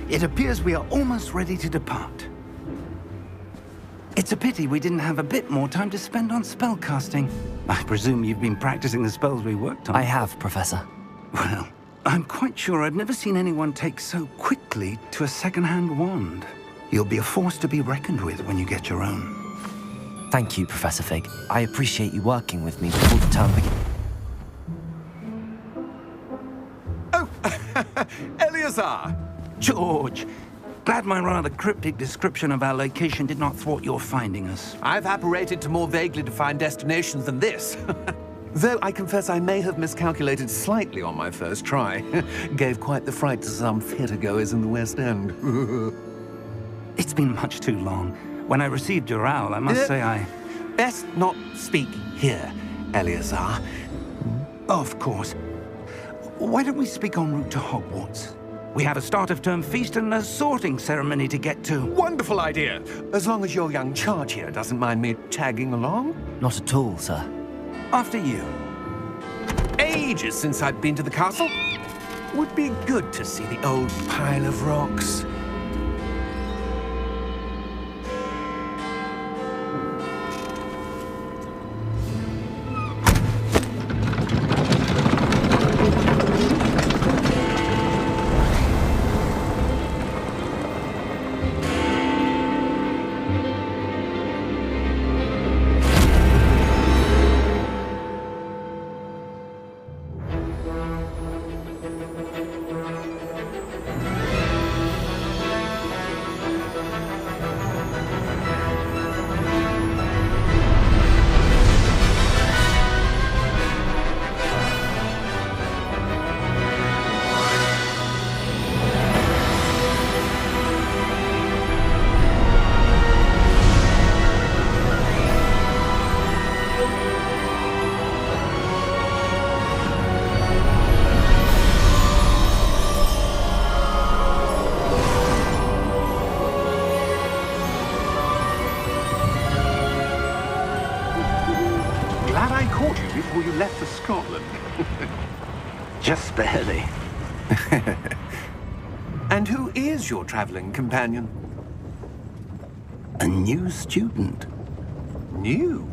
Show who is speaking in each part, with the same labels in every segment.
Speaker 1: It appears we are almost ready to depart. It's a pity we didn't have a bit more time to spend on spellcasting. I presume you've been practicing the spells we worked on.
Speaker 2: I have, Professor.
Speaker 1: Well, I'm quite sure I've never seen anyone take so quickly to a second-hand wand. You'll be a force to be reckoned with when you get your own.
Speaker 2: Thank you, Professor Fig. I appreciate you working with me before the term begins.
Speaker 3: Oh, Eleazar!
Speaker 1: George! Glad my rather cryptic description of our location did not thwart your finding us.
Speaker 3: I've apparated to more vaguely defined destinations than this. Though I confess I may have miscalculated slightly on my first try. Gave quite the fright to some theatergoers in the West End.
Speaker 1: It's been much too long. When I received your owl, I must say I...
Speaker 3: Best not speak here, Eleazar.
Speaker 1: Of course. Why don't we speak en route to Hogwarts? We have a start-of-term feast and a sorting ceremony to get to.
Speaker 3: Wonderful idea! As long as your young charge here doesn't mind me tagging along.
Speaker 2: Not at all, sir.
Speaker 1: After you.
Speaker 3: Ages since I've been to the castle. Would be good to see the old pile of rocks.
Speaker 4: Before you left for Scotland.
Speaker 1: Just barely.
Speaker 3: And who is your traveling companion?
Speaker 1: A new student.
Speaker 3: New?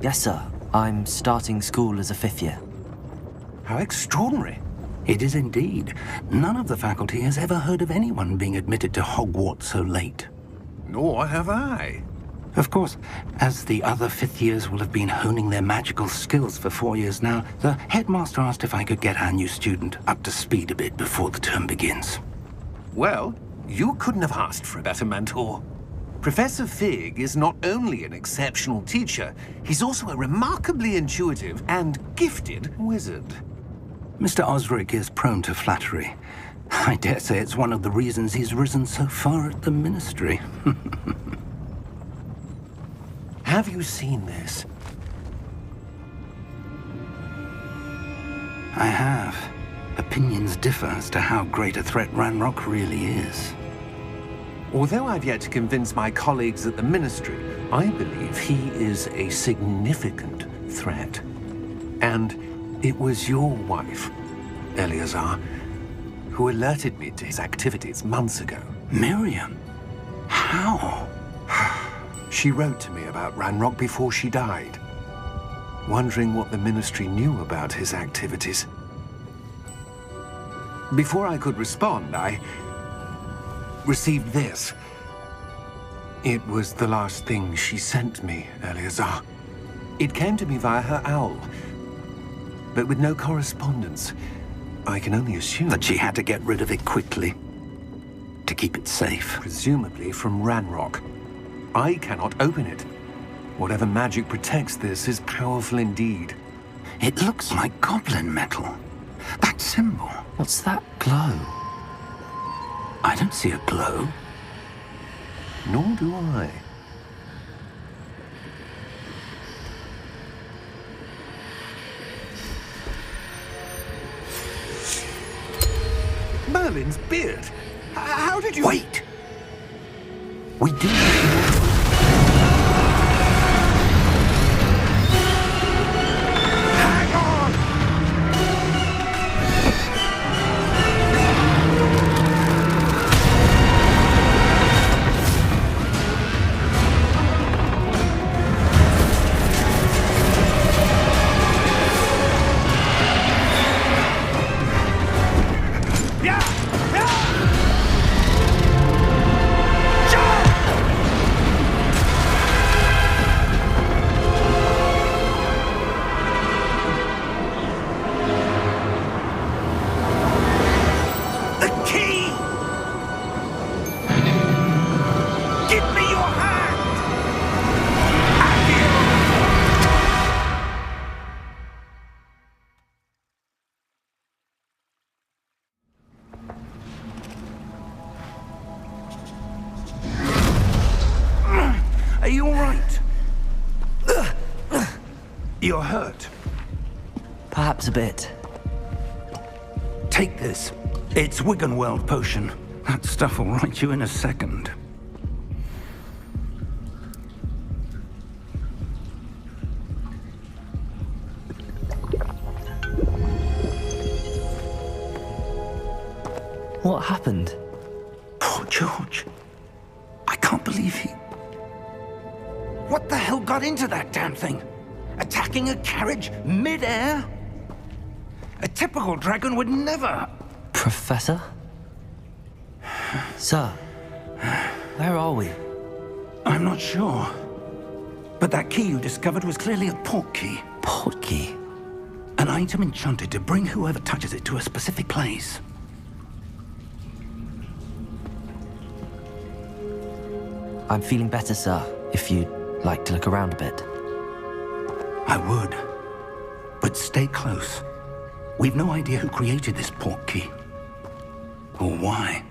Speaker 2: Yes, sir. I'm starting school as a 5th year.
Speaker 3: How extraordinary.
Speaker 1: It is indeed. None of the faculty has ever heard of anyone being admitted to Hogwarts so late.
Speaker 3: Nor have I.
Speaker 1: Of course, as the other 5th years will have been honing their magical skills for 4 years now, the headmaster asked if I could get our new student up to speed a bit before the term begins.
Speaker 3: Well, you couldn't have asked for a better mentor. Professor Fig is not only an exceptional teacher, he's also a remarkably intuitive and gifted wizard.
Speaker 1: Mr. Osric is prone to flattery. I dare say it's one of the reasons he's risen so far at the Ministry.
Speaker 3: Have you seen this?
Speaker 1: I have. Opinions differ as to how great a threat Ranrock really is.
Speaker 3: Although I've yet to convince my colleagues at the Ministry, I believe he is a significant threat. And it was your wife, Eleazar, who alerted me to his activities months ago.
Speaker 1: Miriam? How?
Speaker 3: She wrote to me about Ranrock before she died, wondering what the Ministry knew about his activities. Before I could respond, I received this. It was the last thing she sent me, Eleazar. It came to me via her owl, but with no correspondence. I can only assume
Speaker 1: that she had to get rid of it quickly, to keep it safe.
Speaker 3: Presumably from Ranrock. I cannot open it. Whatever magic protects this is powerful indeed.
Speaker 1: It looks like goblin metal. That symbol.
Speaker 2: What's that glow?
Speaker 1: I don't see a glow.
Speaker 3: Nor do I. Merlin's beard. How did you...
Speaker 1: Wait! We do...
Speaker 3: Hang on!
Speaker 1: all right? You're hurt.
Speaker 2: Perhaps a bit.
Speaker 1: Take this. It's Wiggenweld potion. That stuff will right you in a second.
Speaker 2: What happened?
Speaker 1: Poor George. I can't believe he... What the hell got into that damn thing? Attacking a carriage mid-air? A typical dragon would never...
Speaker 2: Professor? Sir, where are we?
Speaker 1: I'm not sure. But that key you discovered was clearly a portkey.
Speaker 2: Portkey?
Speaker 1: An item enchanted to bring whoever touches it to a specific place.
Speaker 2: I'm feeling better, sir, if you'd like to look around a bit.
Speaker 1: I would. But stay close. We've no idea who created this portkey. Or why.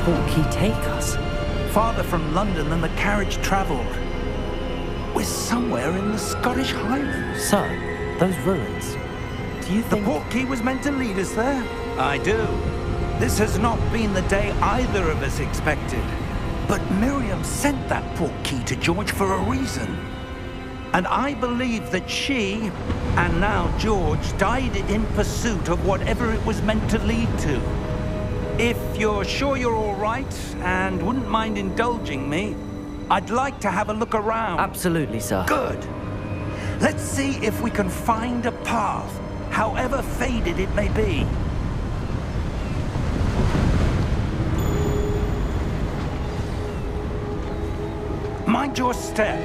Speaker 2: Portkey take us?
Speaker 1: Farther from London than the carriage travelled. We're somewhere in the Scottish Highlands.
Speaker 2: Sir, those ruins. Do you think...
Speaker 1: The portkey was meant to lead us there? I do. This has not been the day either of us expected. But Miriam sent that portkey to George for a reason. And I believe that she, and now George, died in pursuit of whatever it was meant to lead to. If you're sure you're all right, and wouldn't mind indulging me, I'd like to have a look around.
Speaker 2: Absolutely, sir.
Speaker 1: Good. Let's see if we can find a path, however faded it may be. Mind your step.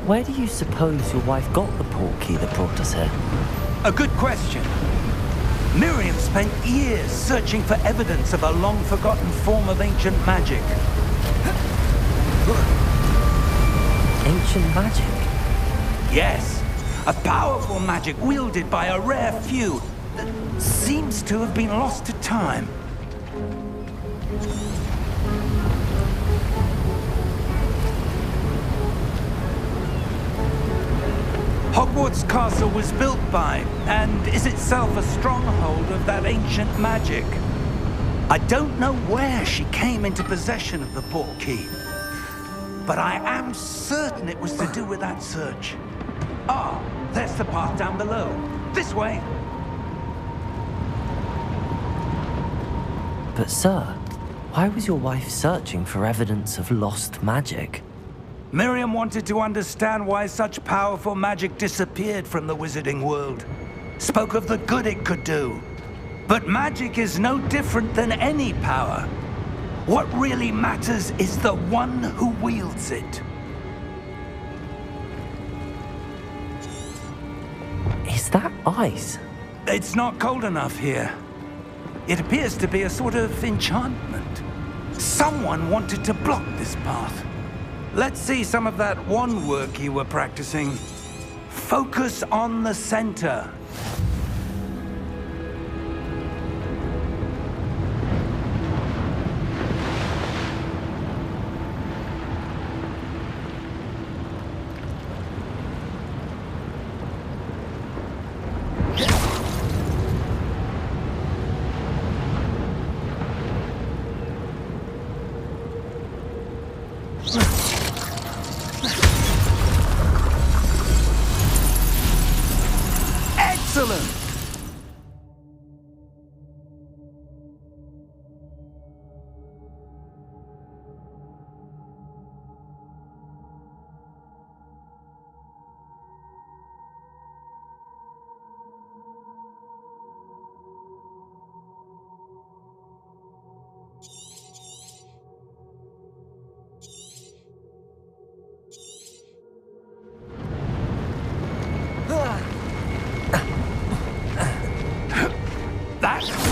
Speaker 2: Where do you suppose your wife got the portkey that brought us here?
Speaker 1: A good question. Miriam spent years searching for evidence of a long-forgotten form of ancient magic.
Speaker 2: Ancient magic?
Speaker 1: Yes. A powerful magic wielded by a rare few that seems to have been lost to time. Hogwarts Castle was built by, and is itself a stronghold of that ancient magic. I don't know where she came into possession of the portkey, but I am certain it was to do with that search. Ah, there's the path down below. This way.
Speaker 2: But sir, why was your wife searching for evidence of lost magic?
Speaker 1: Miriam wanted to understand why such powerful magic disappeared from the wizarding world. Spoke of the good it could do. But magic is no different than any power. What really matters is the one who wields it.
Speaker 2: Is that ice?
Speaker 1: It's not cold enough here. It appears to be a sort of enchantment. Someone wanted to block this path. Let's see some of that wand work you were practicing. Focus on the center.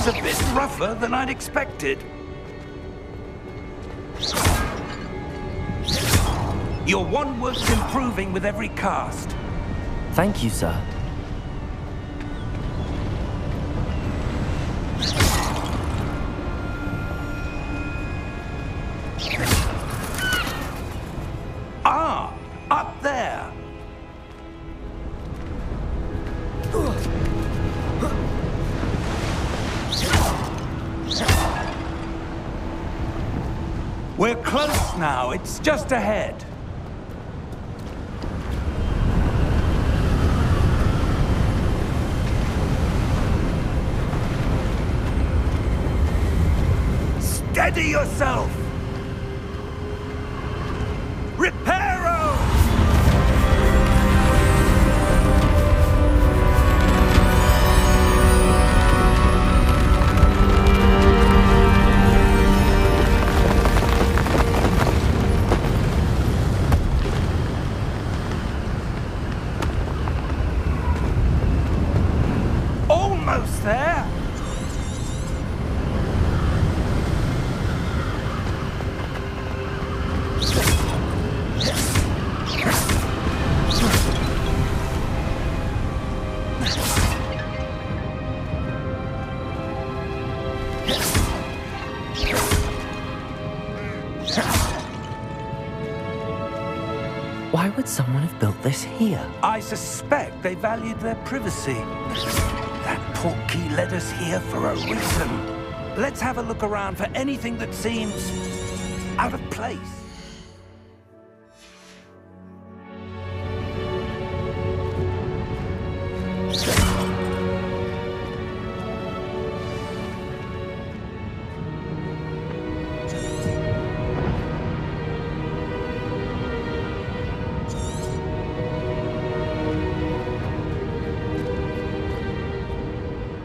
Speaker 1: a bit rougher than I'd expected. Your wand work's improving with every cast.
Speaker 2: Thank you, sir.
Speaker 1: Ah, up there. We're close now. It's just ahead. Steady yourself! Reparo! Almost there!
Speaker 2: Why would someone have built this here?
Speaker 1: I suspect they valued their privacy. That Portkey led us here for a reason. Let's have a look around for anything that seems out of place.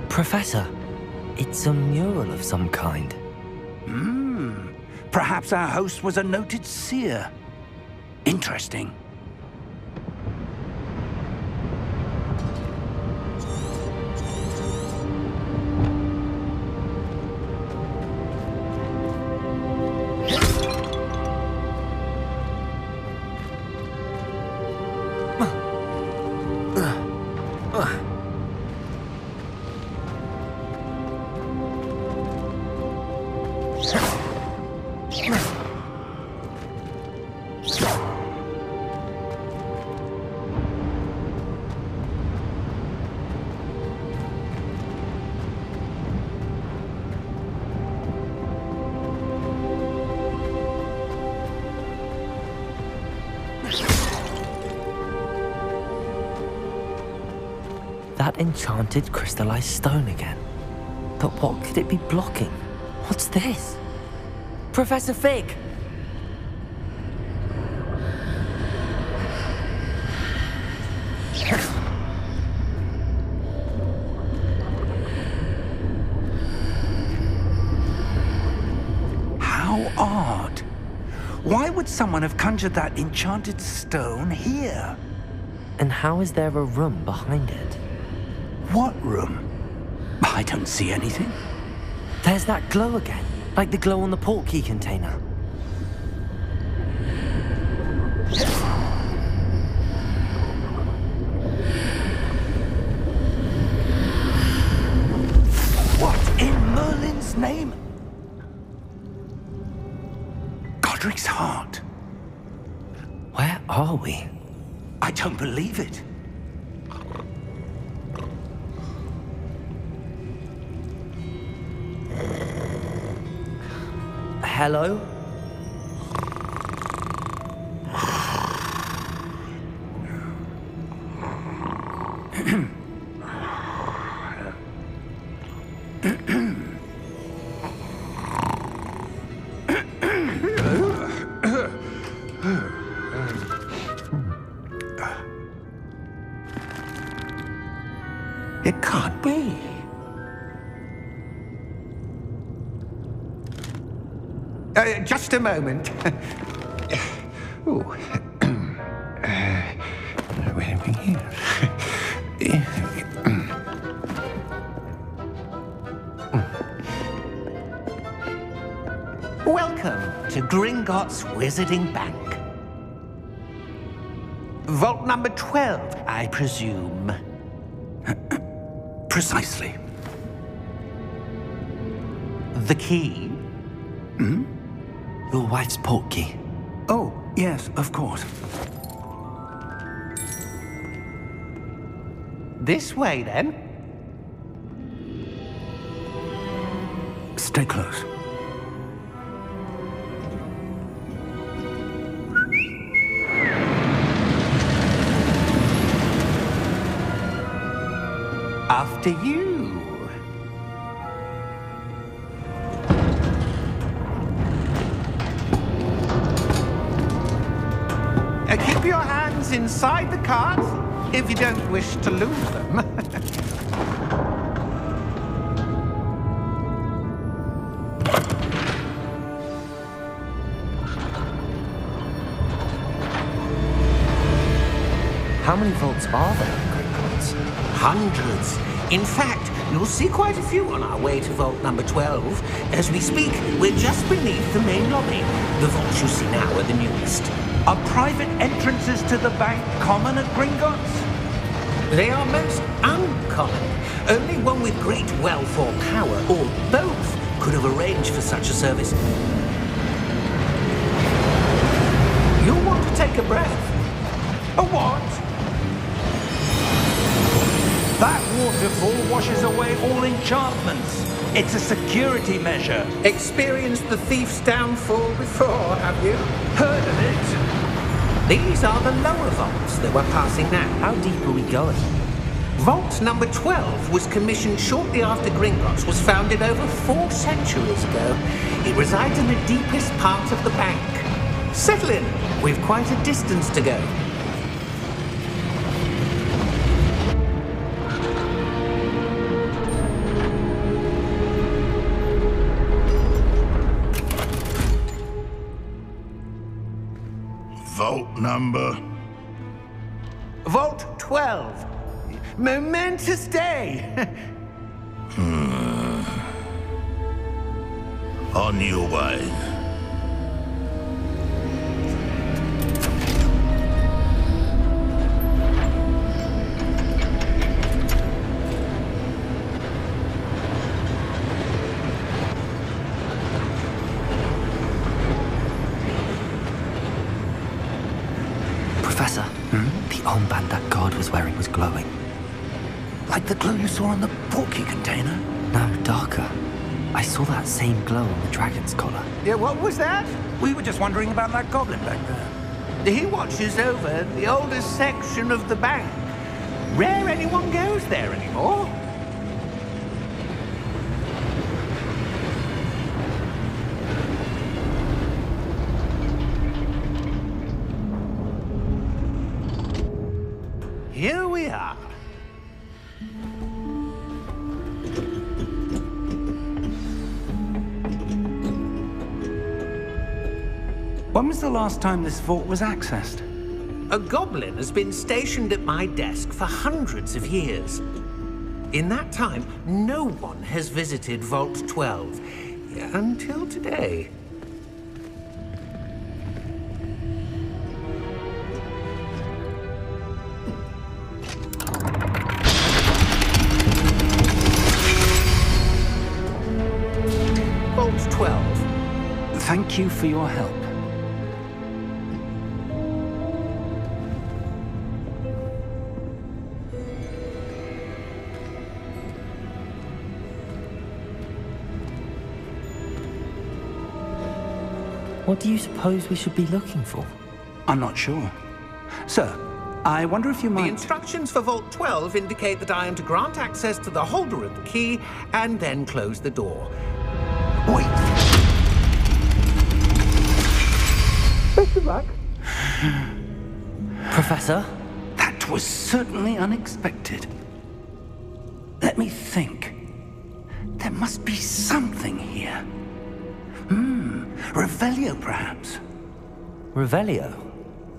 Speaker 2: Professor, it's a mural of some kind.
Speaker 1: Perhaps our host was a noted seer. Interesting.
Speaker 2: That enchanted crystallized stone again. But what could it be blocking? What's this? Professor Fig!
Speaker 1: How odd. Why would someone have conjured that enchanted stone here?
Speaker 2: And how is there a room behind it?
Speaker 1: What room? I don't see anything.
Speaker 2: There's that glow again, like the glow on the Portkey container.
Speaker 1: What in Merlin's name? Godric's heart.
Speaker 2: Where are we?
Speaker 1: I don't believe it.
Speaker 2: Hello?
Speaker 3: It can't be. Just a moment. Ooh. Where are we here? Welcome to Gringotts Wizarding Bank. Vault number 12, I presume.
Speaker 1: Precisely.
Speaker 3: The key?
Speaker 1: Hmm?
Speaker 2: Your wife's portkey.
Speaker 1: Oh, yes, of course.
Speaker 3: This way, then.
Speaker 1: Stay close.
Speaker 3: After you. Keep your hands inside the cart if you don't wish to lose them.
Speaker 2: How many vaults are there in Gringotts?
Speaker 3: Hundreds. In fact, you'll see quite a few on our way to vault number 12. As we speak, we're just beneath the main lobby. The vaults you see now are the newest.
Speaker 1: Are private entrances to the bank common at Gringotts?
Speaker 3: They are most uncommon. Only one with great wealth or power, or both, could have arranged for such a service. You'll want to take a breath.
Speaker 1: A what? That waterfall washes away all enchantments. It's a security measure.
Speaker 3: Experienced the thief's downfall before, have you?
Speaker 1: Heard of it?
Speaker 3: These are the lower vaults that we're passing now.
Speaker 2: How deep are we going?
Speaker 3: Vault number 12 was commissioned shortly after Gringotts was founded over 4 centuries ago. It resides in the deepest part of the bank. Settle in. We've quite a distance to go.
Speaker 4: Vault number?
Speaker 3: Vault 12. Momentous day.
Speaker 4: On your way.
Speaker 2: Professor, the armband that guard was wearing was glowing.
Speaker 1: Like the glow you saw on the Portkey container?
Speaker 2: No, darker. I saw that same glow on the dragon's collar.
Speaker 3: Yeah, what was that?
Speaker 1: We were just wondering about that goblin back there.
Speaker 3: He watches over the oldest section of the bank. Rare anyone goes there anymore. Here we are.
Speaker 1: When was the last time this vault was accessed?
Speaker 3: A goblin has been stationed at my desk for hundreds of years. In that time, no one has visited Vault 12. Until today. Vault 12.
Speaker 1: Thank you for your help.
Speaker 2: What do you suppose we should be looking for?
Speaker 1: I'm not sure. Sir, I wonder if you
Speaker 3: The
Speaker 1: might...
Speaker 3: instructions for Vault 12 indicate that I am to grant access to the holder of the key and then close the door.
Speaker 1: Wait.
Speaker 3: Best of luck.
Speaker 2: Professor?
Speaker 1: That was certainly unexpected. Let me think. There must be something here. Revelio, perhaps?
Speaker 2: Revelio?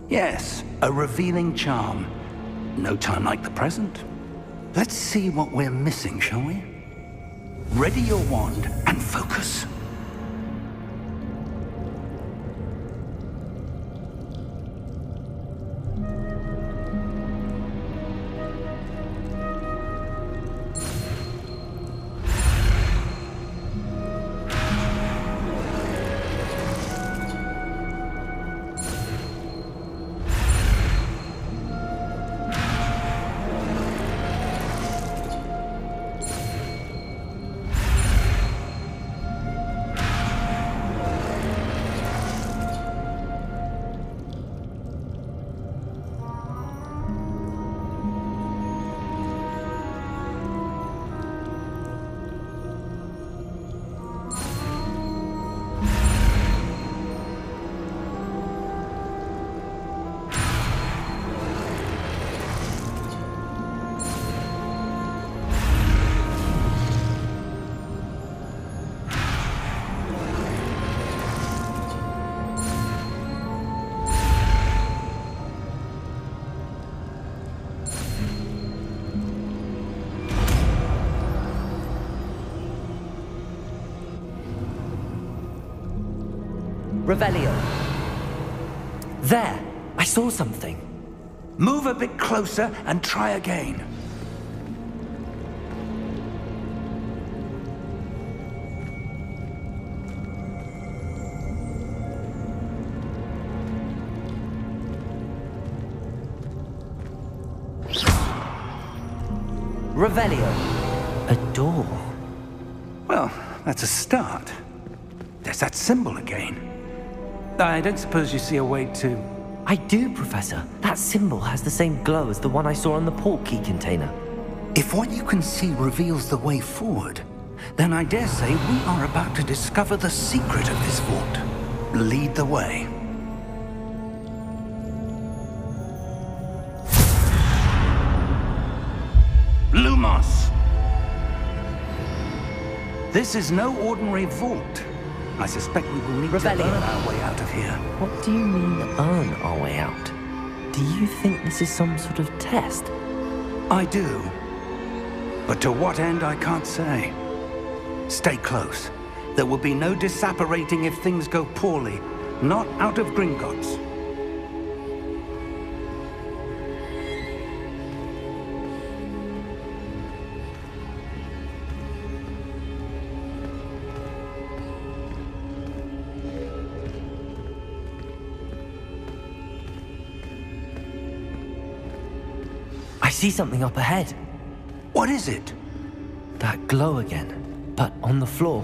Speaker 1: Yes, a revealing charm. No time like the present. Let's see what we're missing, shall we? Ready your wand and focus.
Speaker 2: Revelio. There! I saw something.
Speaker 1: Move a bit closer and try again.
Speaker 2: Revelio. A door.
Speaker 1: Well, that's a start. There's that symbol again. I don't suppose you see a way to...
Speaker 2: I do, Professor. That symbol has the same glow as the one I saw on the Portkey container.
Speaker 1: If what you can see reveals the way forward, then I dare say we are about to discover the secret of this vault. Lead the way. Lumos! This is no ordinary vault. I suspect we will need to earn our way out of here.
Speaker 2: What do you mean, earn our way out? Do you think this is some sort of test?
Speaker 1: I do. But to what end, I can't say. Stay close. There will be no disapparating if things go poorly. Not out of Gringotts.
Speaker 2: I see something up ahead.
Speaker 1: What is it?
Speaker 2: That glow again, but on the floor.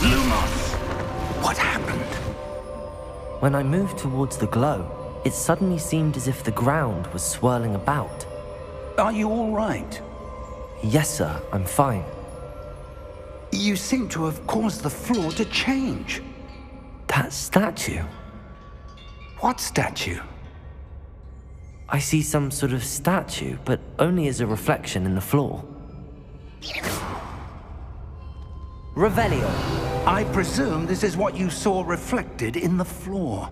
Speaker 1: Lumos! What happened?
Speaker 2: When I moved towards the glow, it suddenly seemed as if the ground was swirling about.
Speaker 1: Are you all right?
Speaker 2: Yes, sir, I'm fine.
Speaker 1: You seem to have caused the floor to change.
Speaker 2: That statue?
Speaker 1: What statue?
Speaker 2: I see some sort of statue, but only as a reflection in the floor. Revelio.
Speaker 1: I presume this is what you saw reflected in the floor.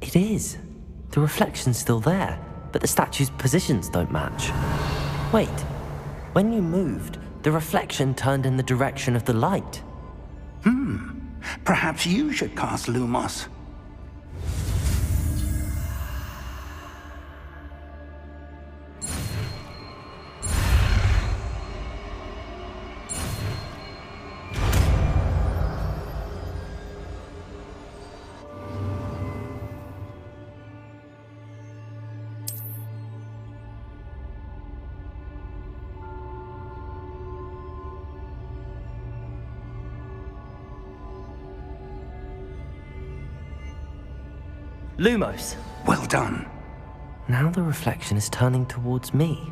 Speaker 2: It is. The reflection's still there, but the statue's positions don't match. Wait, when you moved, the reflection turned in the direction of the light.
Speaker 1: Perhaps you should cast Lumos.
Speaker 2: Lumos.
Speaker 1: Well done.
Speaker 2: Now the reflection is turning towards me.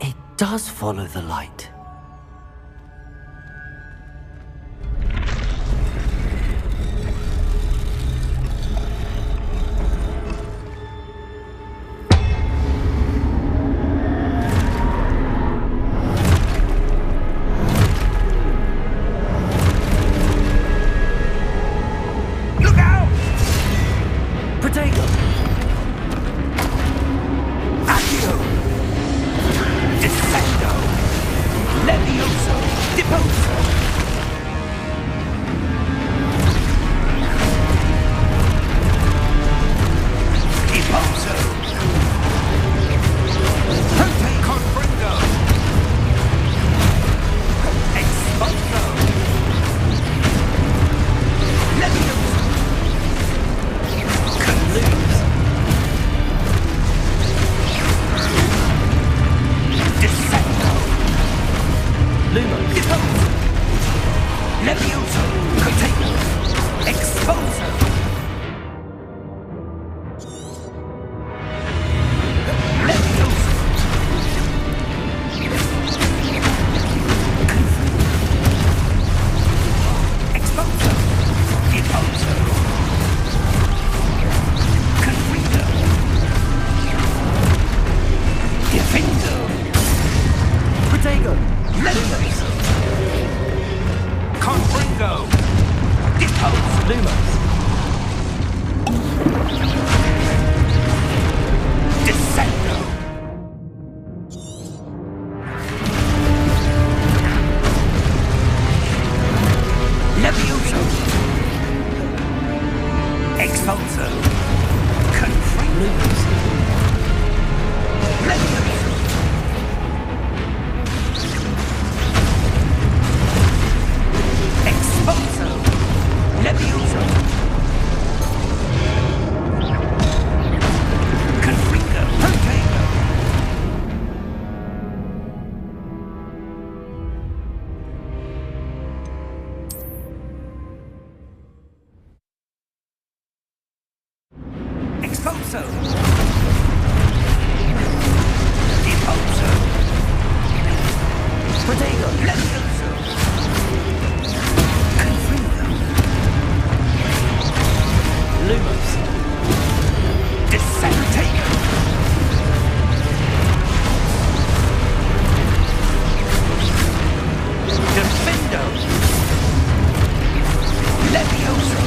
Speaker 2: It does follow the light.
Speaker 1: Levioso! Confringo! Protego! Expulso! Impulso! Protego! Levioso! Confringo!
Speaker 2: Lumos.
Speaker 1: Descentego! Defendo! Levioso!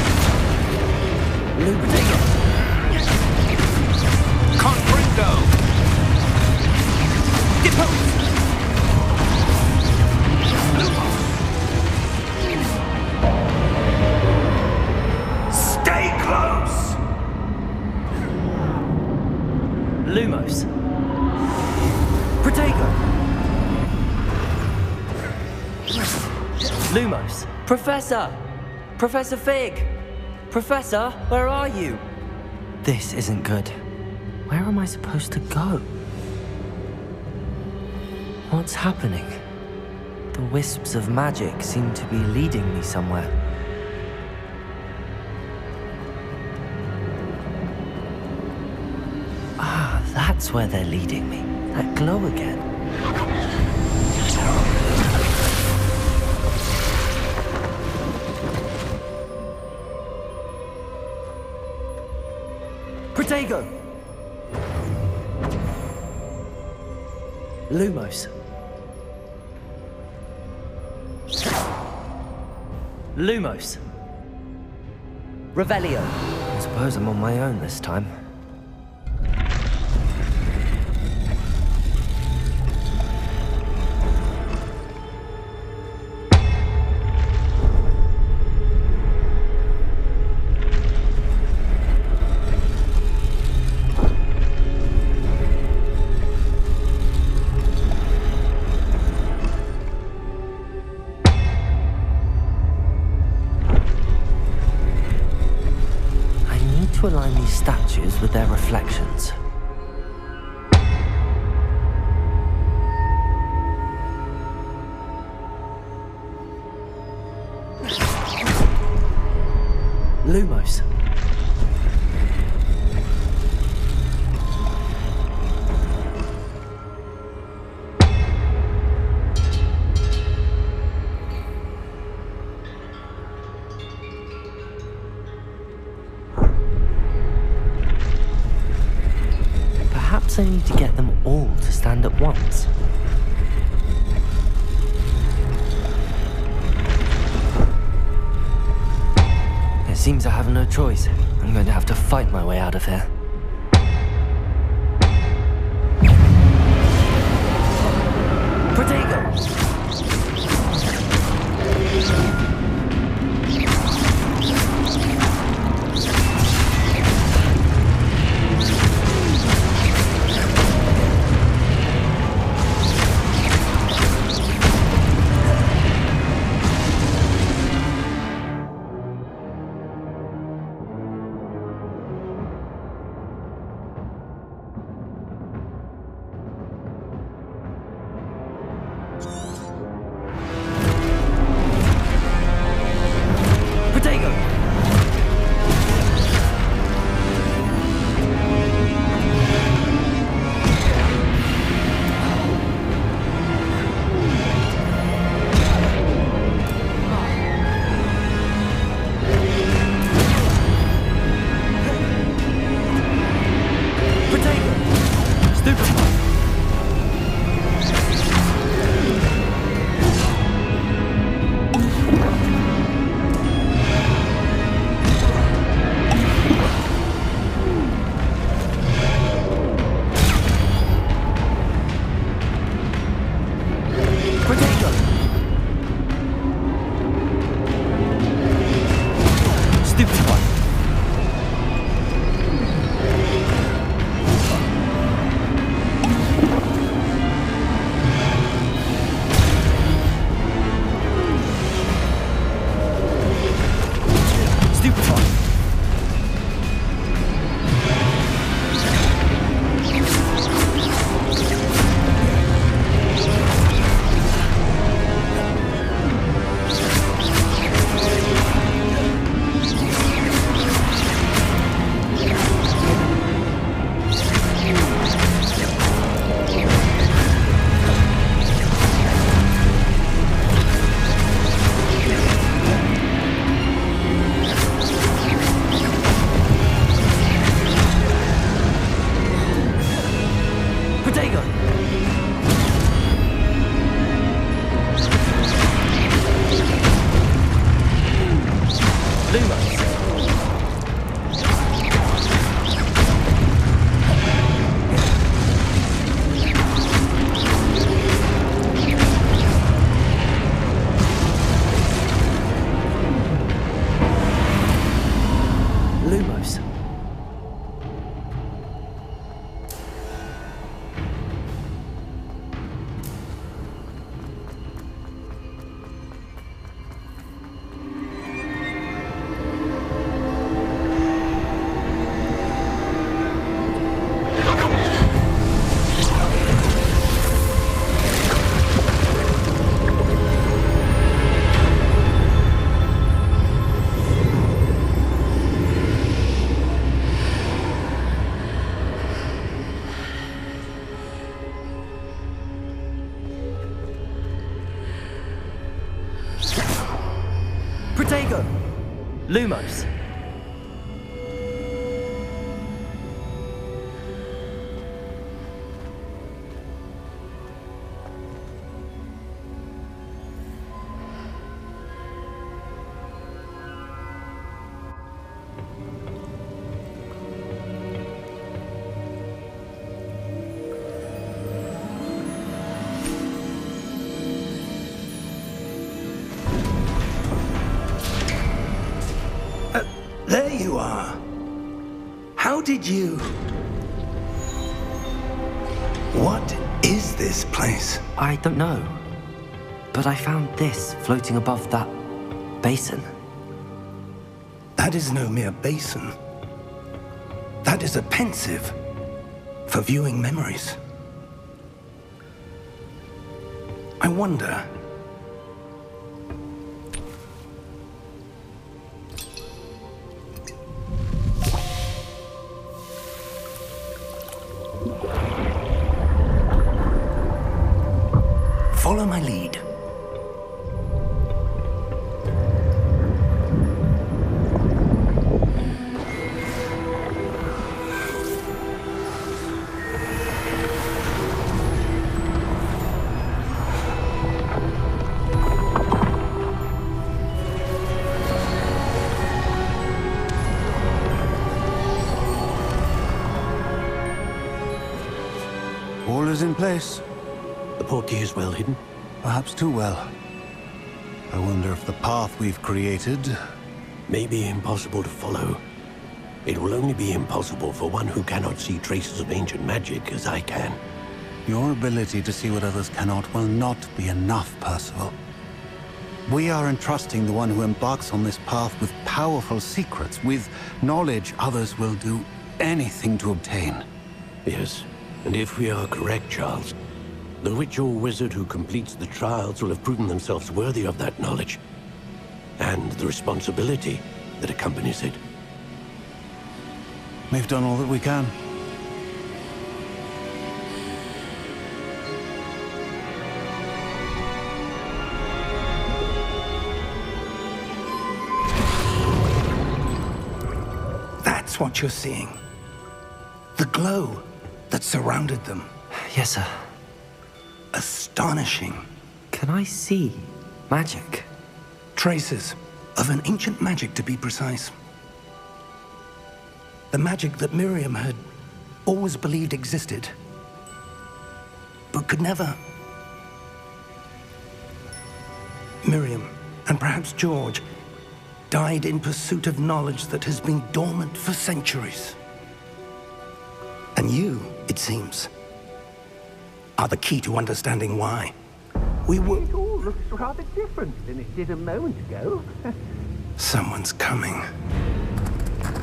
Speaker 2: Lumos.
Speaker 1: Confringo! Depose! Lumos! Stay close!
Speaker 2: Lumos. Protego. Lumos. Professor! Professor Fig! Professor, where are you? This isn't good. Where am I supposed to go? What's happening? The wisps of magic seem to be leading me somewhere. Ah, that's where they're leading me. That glow again. Protego! Lumos. Lumos. Revelio. I suppose I'm on my own this time. To align these statues with their reflections. Lumos. Perhaps I need to get them all to stand at once. It seems I have no choice. I'm going to have to fight my way out of here. Protego! Protego! Lumos!
Speaker 1: There you are. How did you... What is this place?
Speaker 2: I don't know. But I found this floating above that basin.
Speaker 1: That is no mere basin. That is a pensive for viewing memories. I wonder... Follow my lead.
Speaker 5: All is in place.
Speaker 3: The Portkey is well hidden.
Speaker 5: Perhaps too well. I wonder if the path we've created...
Speaker 3: May be impossible to follow. It will only be impossible for one who cannot see traces of ancient magic as I can.
Speaker 5: Your ability to see what others cannot will not be enough, Percival. We are entrusting the one who embarks on this path with powerful secrets, with knowledge others will do anything to obtain.
Speaker 3: Yes, and if we are correct, Charles, the witch or wizard who completes the trials will have proven themselves worthy of that knowledge, and the responsibility that accompanies it.
Speaker 5: We've done all that we can.
Speaker 1: That's what you're seeing. The glow that surrounded them.
Speaker 2: Yes, sir.
Speaker 1: Astonishing.
Speaker 2: Can I see magic?
Speaker 1: Traces of an ancient magic, to be precise. The magic that Miriam had always believed existed, but could never. Miriam, and perhaps George, died in pursuit of knowledge that has been dormant for centuries. And you, it seems, are the key to understanding why. We were...
Speaker 6: It all looks rather different than it did a moment ago.
Speaker 3: Someone's coming.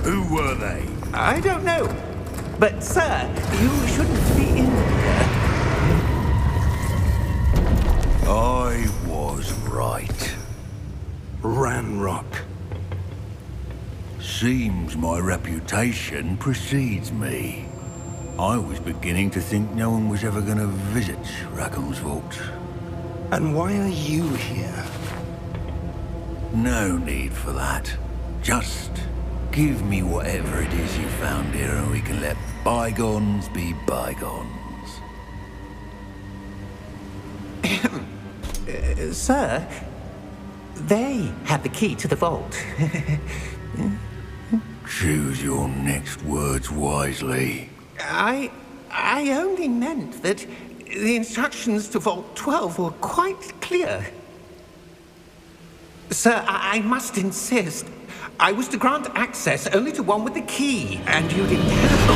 Speaker 4: Who were they?
Speaker 1: I don't know. But, sir, you shouldn't be in here.
Speaker 4: I was right.
Speaker 3: Ranrock.
Speaker 4: Seems my reputation precedes me. I was beginning to think no one was ever going to visit Rackham's vault.
Speaker 3: And why are you here?
Speaker 4: No need for that. Just give me whatever it is you found here and we can let bygones be bygones.
Speaker 1: Sir, they have the key to the vault.
Speaker 4: Choose your next words wisely.
Speaker 1: I only meant that the instructions to Vault 12 were quite clear. Sir, I must insist. I was to grant access only to one with the key, and you didn't have...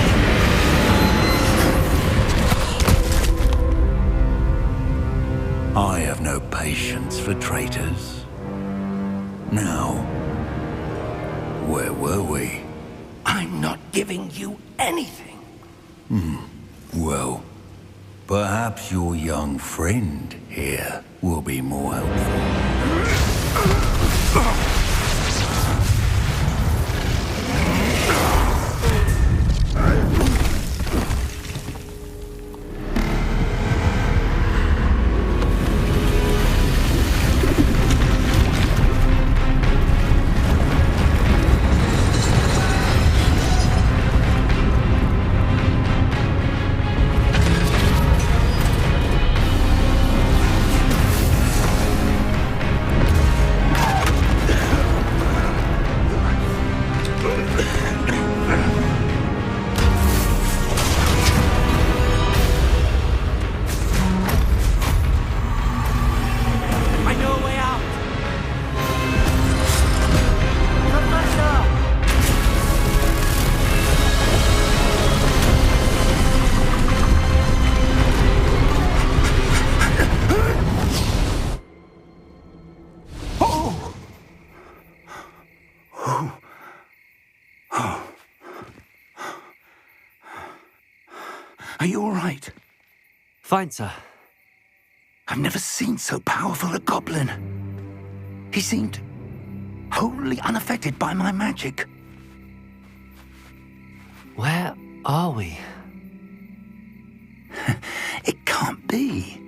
Speaker 4: I have no patience for traitors. Now, where were we?
Speaker 1: I'm not giving you anything.
Speaker 4: Well, perhaps your young friend here will be more helpful.
Speaker 1: Are you all right?
Speaker 2: Fine, sir.
Speaker 1: I've never seen so powerful a goblin. He seemed wholly unaffected by my magic.
Speaker 2: Where are we?
Speaker 1: It can't be.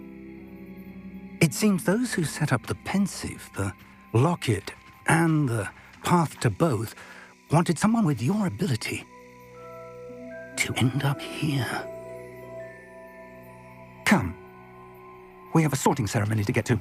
Speaker 1: It seems those who set up the pensive, the locket, and the path to both wanted someone with your ability to end up here. Come. We have a sorting ceremony to get to.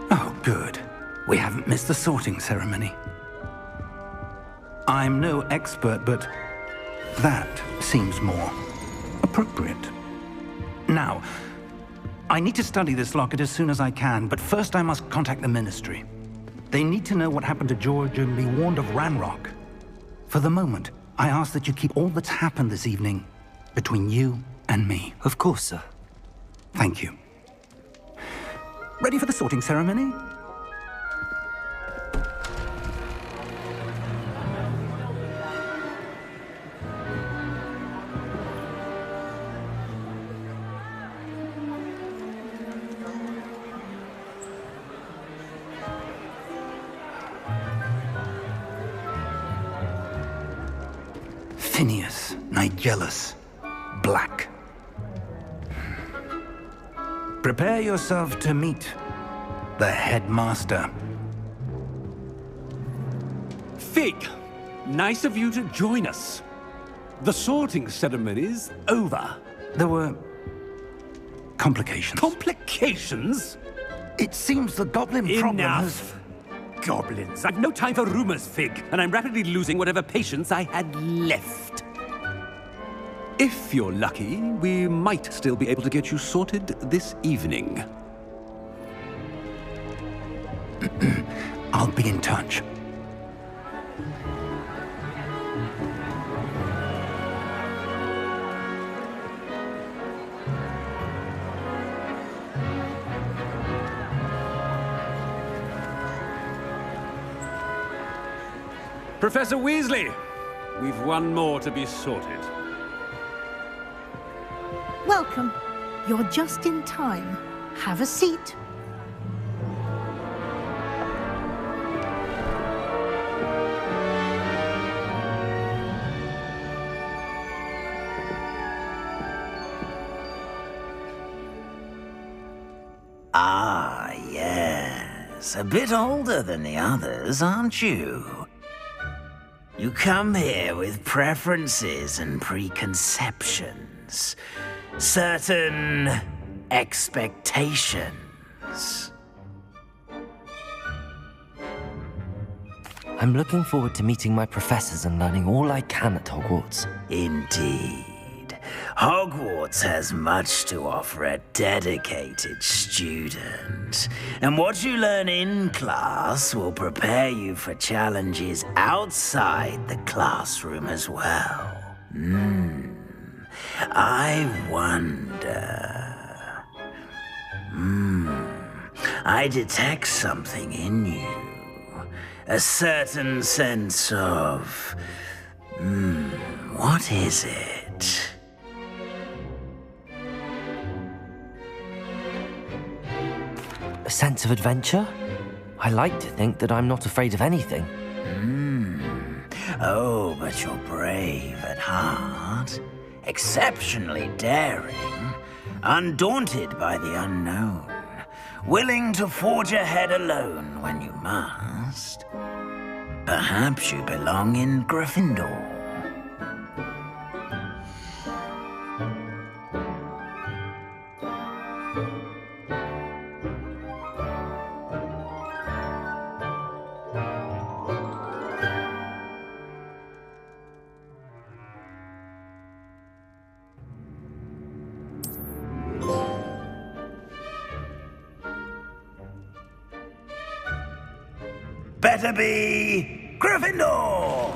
Speaker 1: Oh, good. We haven't missed the sorting ceremony. I'm no expert, but that seems more appropriate. Now, I need to study this locket as soon as I can, but first I must contact the Ministry. They need to know what happened to George and be warned of Ranrock. For the moment, I ask that you keep all that's happened this evening between you and me.
Speaker 2: Of course, sir.
Speaker 1: Thank you. Ready for the sorting ceremony? Phineas, Nigellus, Black. Prepare yourself to meet the headmaster.
Speaker 6: Fig, nice of you to join us. The sorting ceremony's over.
Speaker 1: There were complications.
Speaker 6: Complications?
Speaker 1: It seems the goblin problem has...
Speaker 6: Enough! Goblins. I've no time for rumors, Fig, and I'm rapidly losing whatever patience I had left. If you're lucky, we might still be able to get you sorted this evening.
Speaker 1: I'll be in touch.
Speaker 6: Professor Weasley, we've one more to be sorted.
Speaker 7: Welcome. You're just in time. Have a seat.
Speaker 8: Ah, yes. A bit older than the others, aren't you? You come here with preferences and preconceptions. Certain expectations.
Speaker 2: I'm looking forward to meeting my professors and learning all I can at Hogwarts.
Speaker 8: Indeed. Hogwarts has much to offer a dedicated student. And what you learn in class will prepare you for challenges outside the classroom as well. I wonder... I detect something in you. A certain sense of... what is it?
Speaker 2: A sense of adventure? I like to think that I'm not afraid of anything.
Speaker 8: Oh, but you're brave at heart. Exceptionally daring. Undaunted by the unknown. Willing to forge ahead alone when you must. Perhaps you belong in Gryffindor. Better be Gryffindor!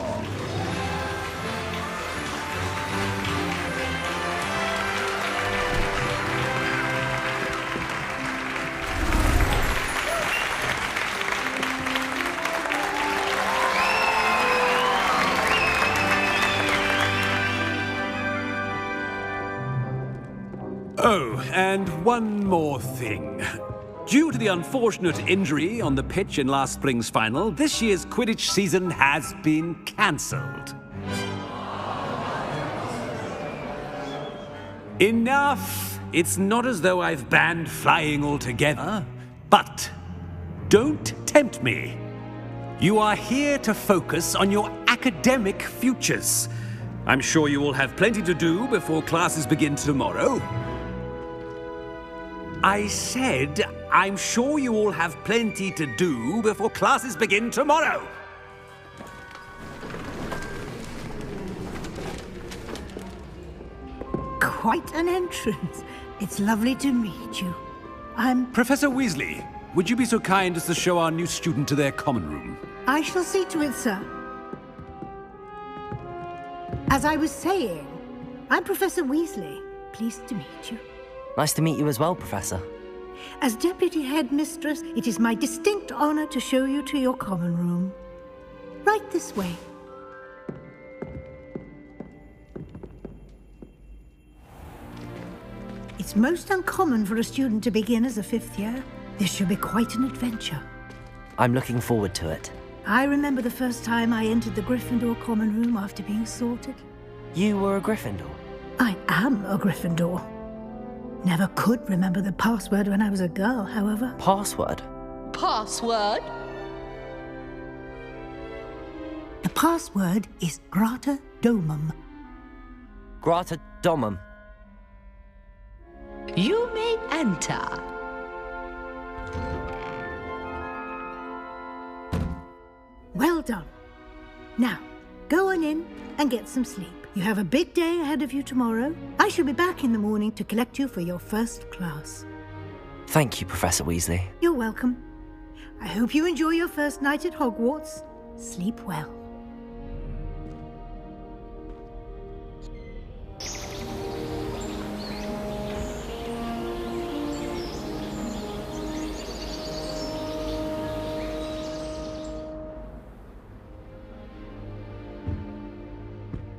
Speaker 6: Oh, and one more thing. Due to the unfortunate injury on the pitch in last spring's final, this year's Quidditch season has been cancelled. Enough! It's not as though I've banned flying altogether, but don't tempt me. You are here to focus on your academic futures. I'm sure you will have plenty to do before classes begin tomorrow. I said, I'm sure you all have plenty to do before classes begin tomorrow.
Speaker 7: Quite an entrance. It's lovely to meet you.
Speaker 6: Professor Weasley, would you be so kind as to show our new student to their common room?
Speaker 7: I shall see to it, sir. As I was saying, I'm Professor Weasley. Pleased to meet you.
Speaker 2: Nice to meet you as well, Professor.
Speaker 7: As Deputy Headmistress, it is my distinct honor to show you to your common room. Right this way. It's most uncommon for a student to begin as a fifth year. This should be quite an adventure.
Speaker 2: I'm looking forward to it.
Speaker 7: I remember the first time I entered the Gryffindor common room after being sorted.
Speaker 2: You were a Gryffindor?
Speaker 7: I am a Gryffindor. Never could remember the password when I was a girl, however.
Speaker 2: Password?
Speaker 9: Password?
Speaker 7: The password is Grata Domum.
Speaker 2: Grata Domum.
Speaker 9: You may enter.
Speaker 7: Well done. Now, go on in and get some sleep. You have a big day ahead of you tomorrow. I shall be back in the morning to collect you for your first class.
Speaker 2: Thank you, Professor Weasley.
Speaker 7: You're welcome. I hope you enjoy your first night at Hogwarts. Sleep well.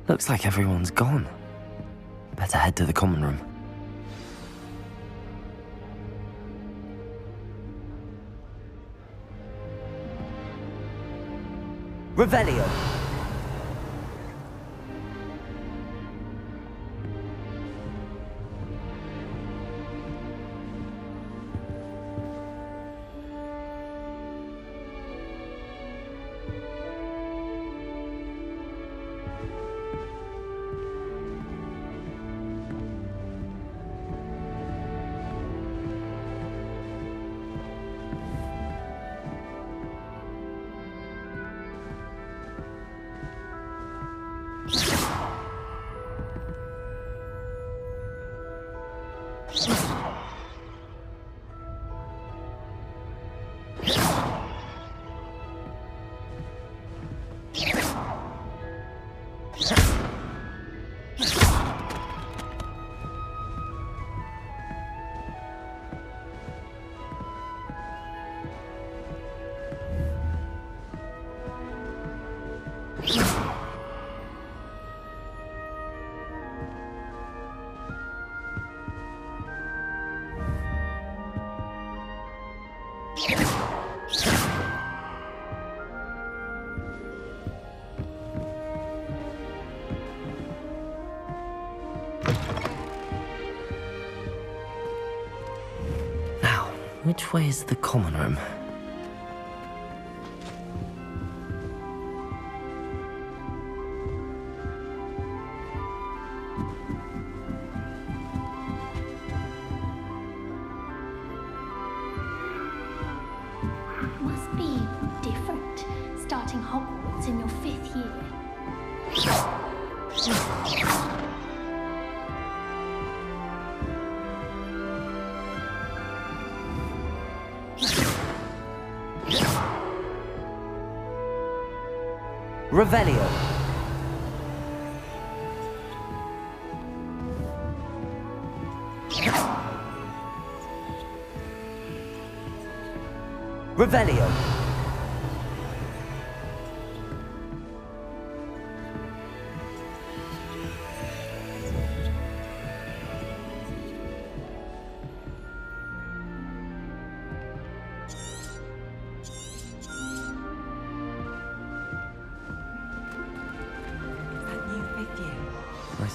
Speaker 2: Looks like everyone's gone. Better head to the common room. Revelio! Which way is the common room?
Speaker 10: Must be different, starting Hogwarts in your 5th year.
Speaker 2: Revelio. Revelio.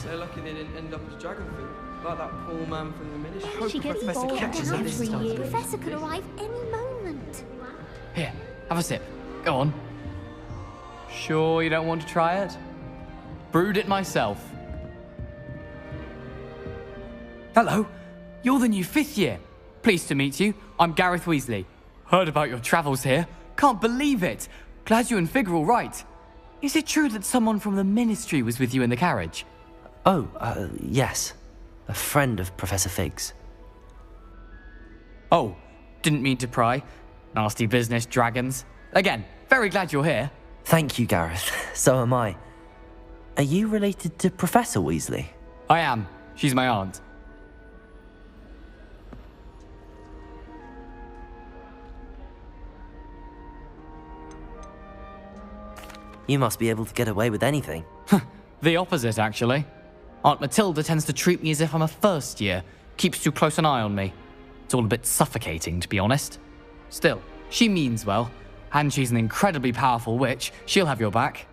Speaker 11: They're lucky they didn't end up as dragon food, like that poor man from the ministry.
Speaker 10: She gets
Speaker 11: Professor
Speaker 10: bored
Speaker 11: catches
Speaker 10: down
Speaker 11: up.
Speaker 10: for a year. Professor could arrive any moment.
Speaker 12: Here, have a sip. Go on. Sure you don't want to try it? Brewed it myself. Hello, you're the new 5th year. Pleased to meet you. I'm Gareth Weasley. Heard about your travels here. Can't believe it. Glad you and Fig are all right. Is it true that someone from the ministry was with you in the carriage?
Speaker 2: Oh, yes. A friend of Professor Fig's.
Speaker 12: Oh, didn't mean to pry. Nasty business, dragons. Again, very glad you're here.
Speaker 2: Thank you, Gareth. So am I. Are you related to Professor Weasley?
Speaker 12: I am. She's my aunt.
Speaker 2: You must be able to get away with anything.
Speaker 12: The opposite, actually. Aunt Matilda tends to treat me as if I'm a first year, keeps too close an eye on me. It's all a bit suffocating, to be honest. Still, she means well, and she's an incredibly powerful witch. She'll have your back.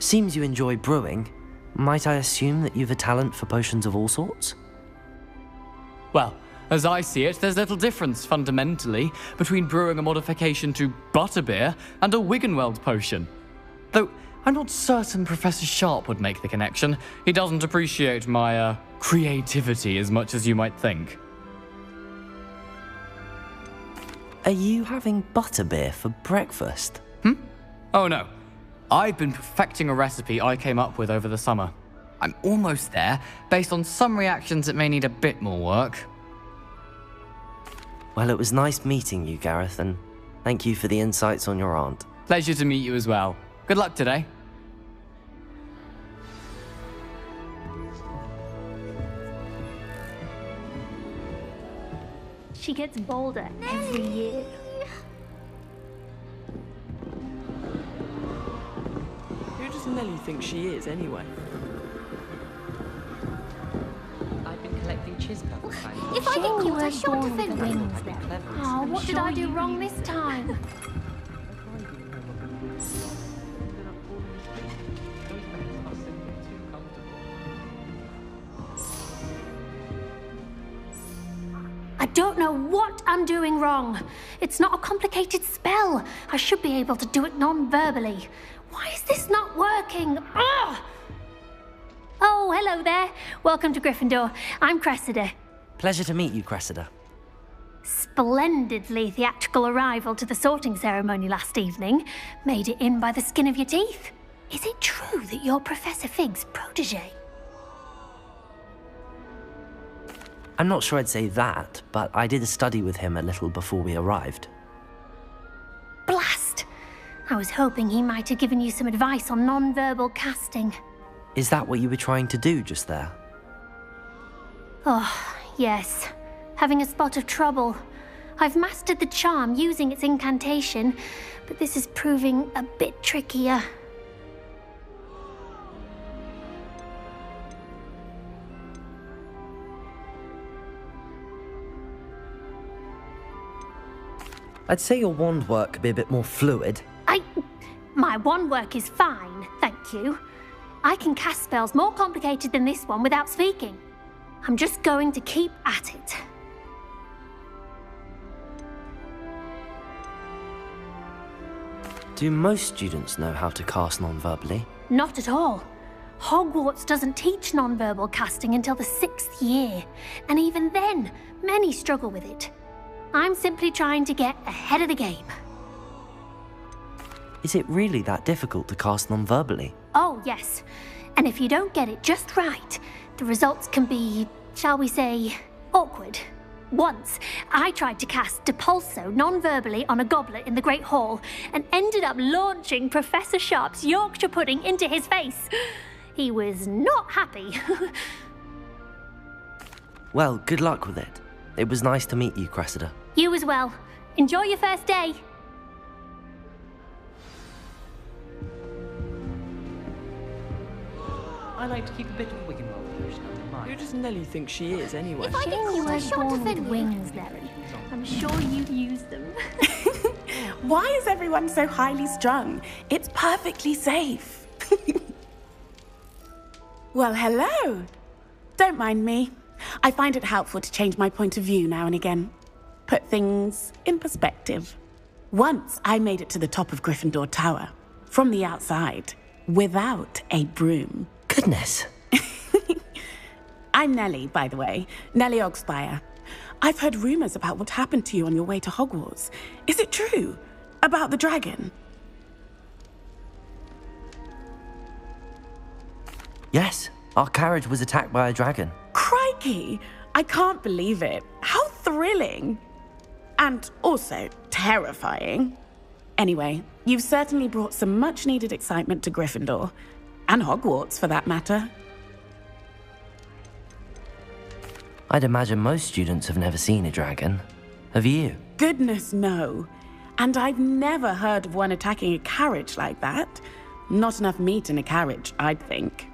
Speaker 2: Seems you enjoy brewing. Might I assume that you've a talent for potions of all sorts?
Speaker 12: Well, as I see it, there's little difference, fundamentally, between brewing a modification to butterbeer and a Wiggenweld potion. Though, I'm not certain Professor Sharp would make the connection. He doesn't appreciate my, creativity as much as you might think.
Speaker 2: Are you having butterbeer for breakfast?
Speaker 12: Oh no. I've been perfecting a recipe I came up with over the summer. I'm almost there. Based on some reactions, it may need a bit more work.
Speaker 2: Well, it was nice meeting you, Gareth, and thank you for the insights on your aunt.
Speaker 12: Pleasure to meet you as well. Good luck today.
Speaker 10: She gets bolder every year.
Speaker 11: Who does Nelly think she is, anyway?
Speaker 13: I've been collecting chispa.
Speaker 10: If I get caught, I sure defend wings then. Oh, what did I do wrong this time? I don't know what I'm doing wrong. It's not a complicated spell. I should be able to do it non-verbally. Why is this not working? Ugh! Oh, hello there. Welcome to Gryffindor. I'm Cressida.
Speaker 2: Pleasure to meet you, Cressida.
Speaker 10: Splendidly theatrical arrival to the sorting ceremony last evening. Made it in by the skin of your teeth. Is it true that you're Professor Fig's protege?
Speaker 2: I'm not sure I'd say that, but I did study with him a little before we arrived.
Speaker 10: Blast! I was hoping he might have given you some advice on non-verbal casting.
Speaker 2: Is that what you were trying to do just there?
Speaker 10: Oh, yes. Having a spot of trouble. I've mastered the charm using its incantation, but this is proving a bit trickier.
Speaker 2: I'd say your wand work could be a bit more fluid.
Speaker 10: My wand work is fine, thank you. I can cast spells more complicated than this one without speaking. I'm just going to keep at it.
Speaker 2: Do most students know how to cast non-verbally?
Speaker 10: Not at all. Hogwarts doesn't teach non-verbal casting until the 6th year, and even then, many struggle with it. I'm simply trying to get ahead of the game.
Speaker 2: Is it really that difficult to cast non-verbally?
Speaker 10: Oh, yes. And if you don't get it just right, the results can be, shall we say, awkward. Once, I tried to cast Depulso non-verbally on a goblet in the Great Hall and ended up launching Professor Sharp's Yorkshire pudding into his face. He was not happy.
Speaker 2: Well, good luck with it. It was nice to meet you, Cressida.
Speaker 10: You as well. Enjoy your first day.
Speaker 13: I like to keep a bit of Wiggenweld potion under mine.
Speaker 11: Who does Nelly think she is, anyway?
Speaker 10: If I get caught, I sure defend wings, Nelly. I'm sure you've used them.
Speaker 14: Why is everyone so highly strung? It's perfectly safe. Well, hello. Don't mind me. I find it helpful to change my point of view now and again. Put things in perspective. Once I made it to the top of Gryffindor Tower, from the outside, without a broom.
Speaker 2: Goodness.
Speaker 14: I'm Nellie, by the way. Nellie Ogspire. I've heard rumors about what happened to you on your way to Hogwarts. Is it true? About the dragon?
Speaker 2: Yes, our carriage was attacked by a dragon.
Speaker 14: Crikey! I can't believe it. How thrilling! And also terrifying. Anyway, you've certainly brought some much-needed excitement to Gryffindor. And Hogwarts, for that matter.
Speaker 2: I'd imagine most students have never seen a dragon. Have you?
Speaker 14: Goodness, no. And I've never heard of one attacking a carriage like that. Not enough meat in a carriage, I'd think.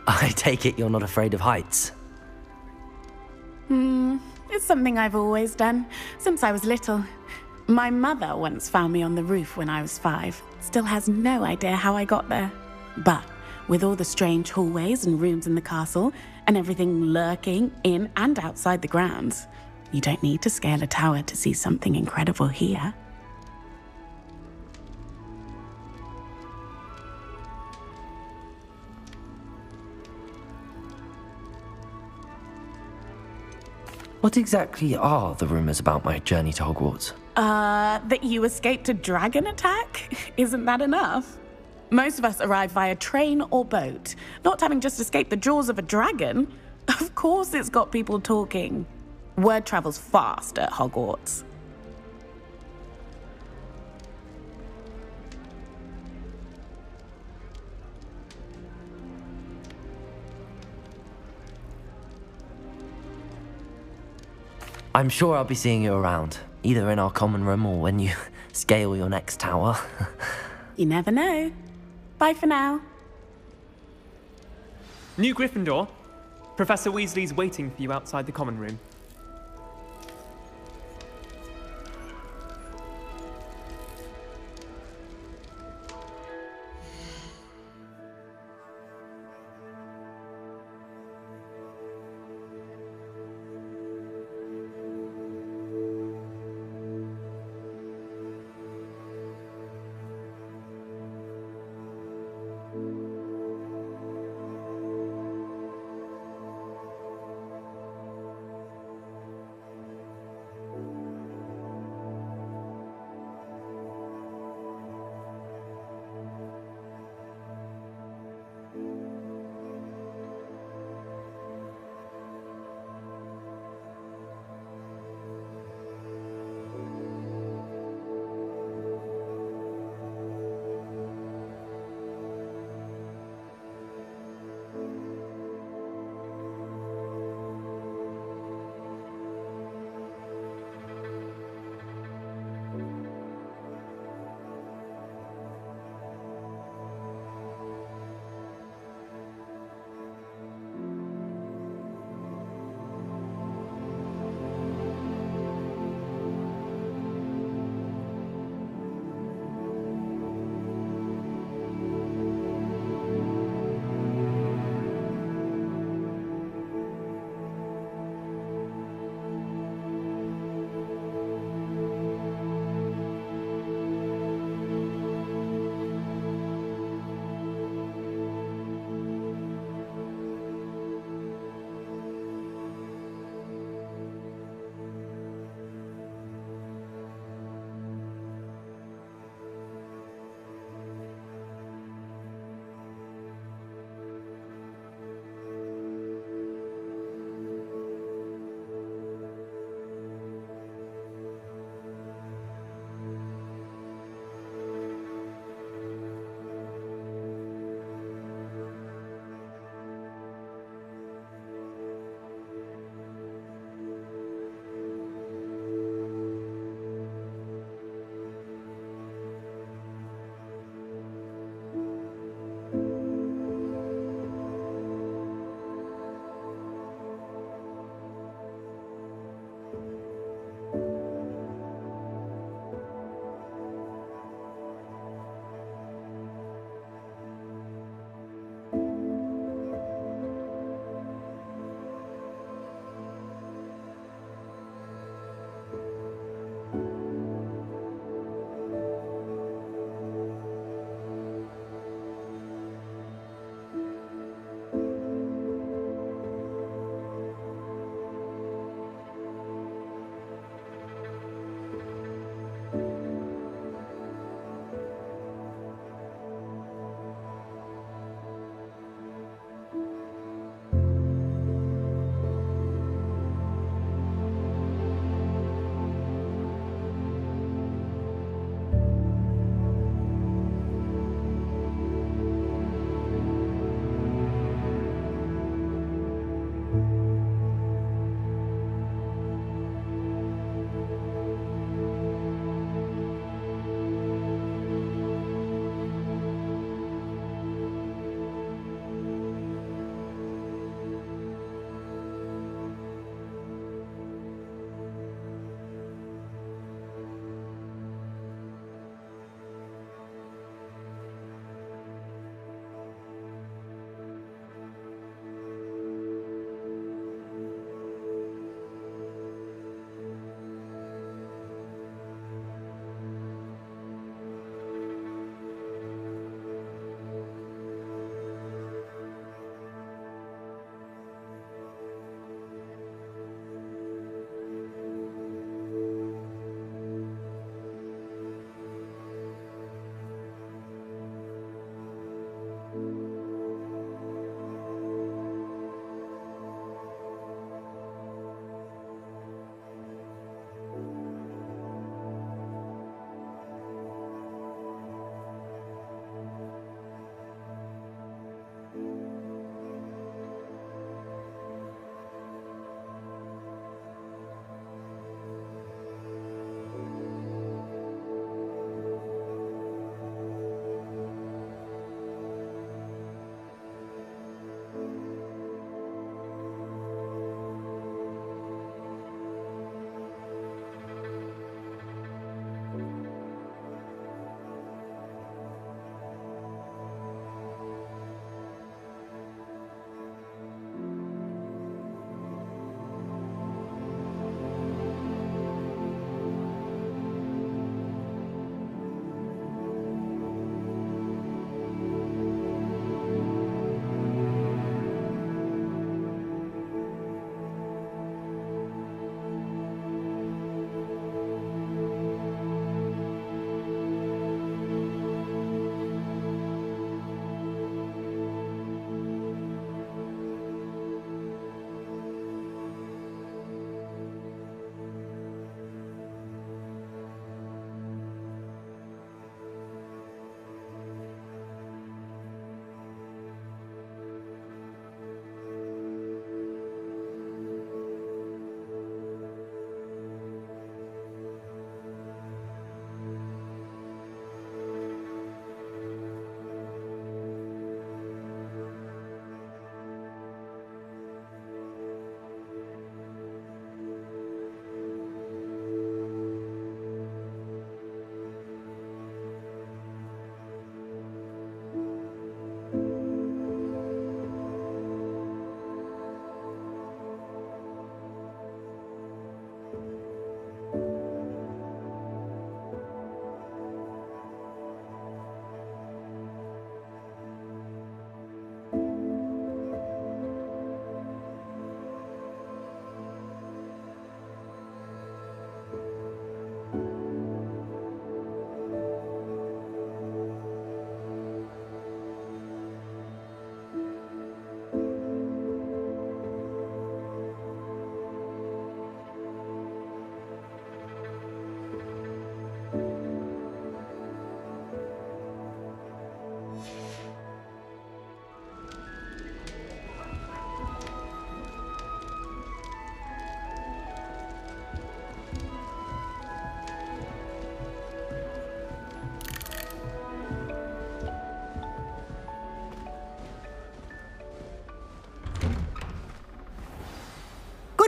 Speaker 2: I take it you're not afraid of heights.
Speaker 14: It's something I've always done, since I was little. My mother once found me on the roof when I was 5. Still has no idea how I got there. But with all the strange hallways and rooms in the castle, and everything lurking in and outside the grounds, you don't need to scale a tower to see something incredible here.
Speaker 2: What exactly are the rumors about my journey to Hogwarts?
Speaker 14: That you escaped a dragon attack? Isn't that enough? Most of us arrive via train or boat, not having just escaped the jaws of a dragon. Of course it's got people talking. Word travels fast at Hogwarts.
Speaker 2: I'm sure I'll be seeing you around, either in our common room or when you scale your next tower.
Speaker 14: You never know. Bye for now.
Speaker 15: New Gryffindor. Professor Weasley's waiting for you outside the common room.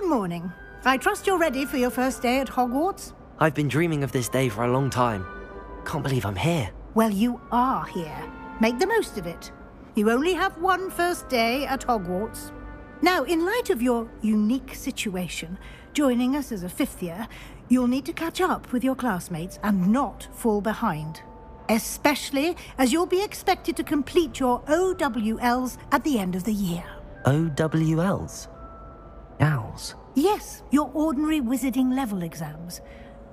Speaker 7: morning. I trust you're ready for your first day at Hogwarts?
Speaker 2: I've been dreaming of this day for a long time. Can't believe I'm here.
Speaker 7: Well, you are here. Make the most of it. You only have one first day at Hogwarts. Now, in light of your unique situation, joining us as a fifth year, you'll need to catch up with your classmates and not fall behind. Especially as you'll be expected to complete your OWLs at the end of the year.
Speaker 2: OWLs? Owls?
Speaker 7: Yes, your ordinary wizarding level exams.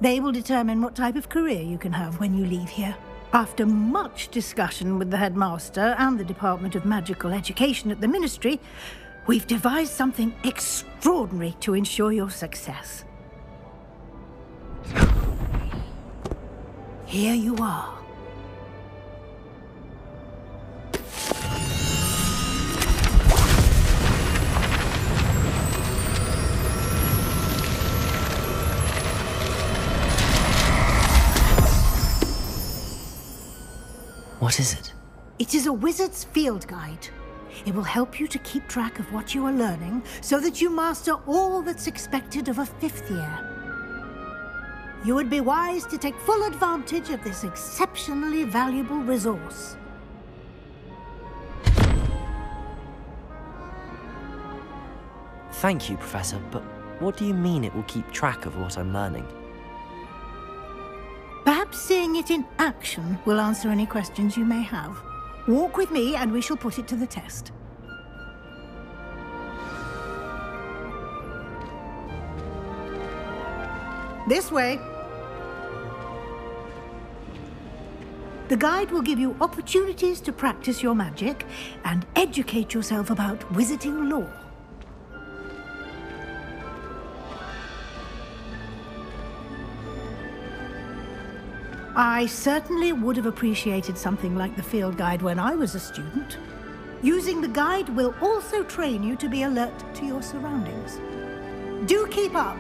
Speaker 7: They will determine what type of career you can have when you leave here. After much discussion with the headmaster and the Department of Magical Education at the Ministry, we've devised something extraordinary to ensure your success. Here you are.
Speaker 2: What is it?
Speaker 7: It is a wizard's field guide. It will help you to keep track of what you are learning so that you master all that's expected of a fifth year. You would be wise to take full advantage of this exceptionally valuable resource.
Speaker 2: Thank you, Professor, but what do you mean it will keep track of what I'm learning?
Speaker 7: Perhaps seeing it in action will answer any questions you may have. Walk with me and we shall put it to the test. This way. The guide will give you opportunities to practice your magic and educate yourself about wizarding lore. I certainly would have appreciated something like the field guide when I was a student. Using the guide will also train you to be alert to your surroundings. Do keep up!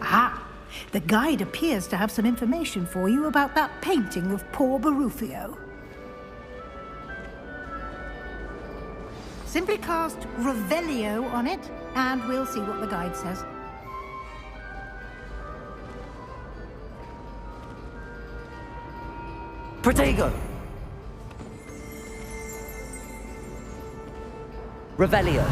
Speaker 7: Ah, the guide appears to have some information for you about that painting of poor Barufio. Simply cast Revelio on it, and we'll see what the guide says.
Speaker 2: Protego! Revelio!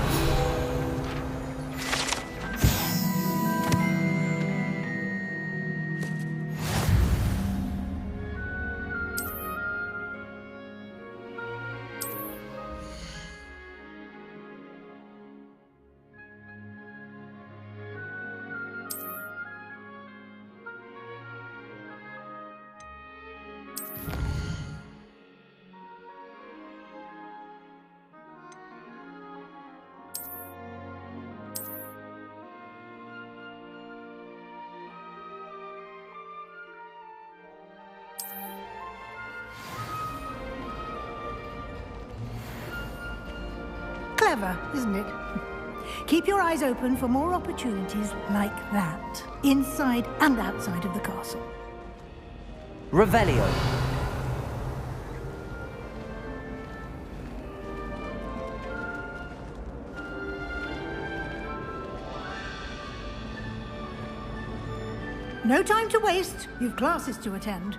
Speaker 7: Clever, isn't it? Keep your eyes open for more opportunities like that, inside and outside of the castle.
Speaker 2: Revelio.
Speaker 7: No time to waste. You've classes to attend.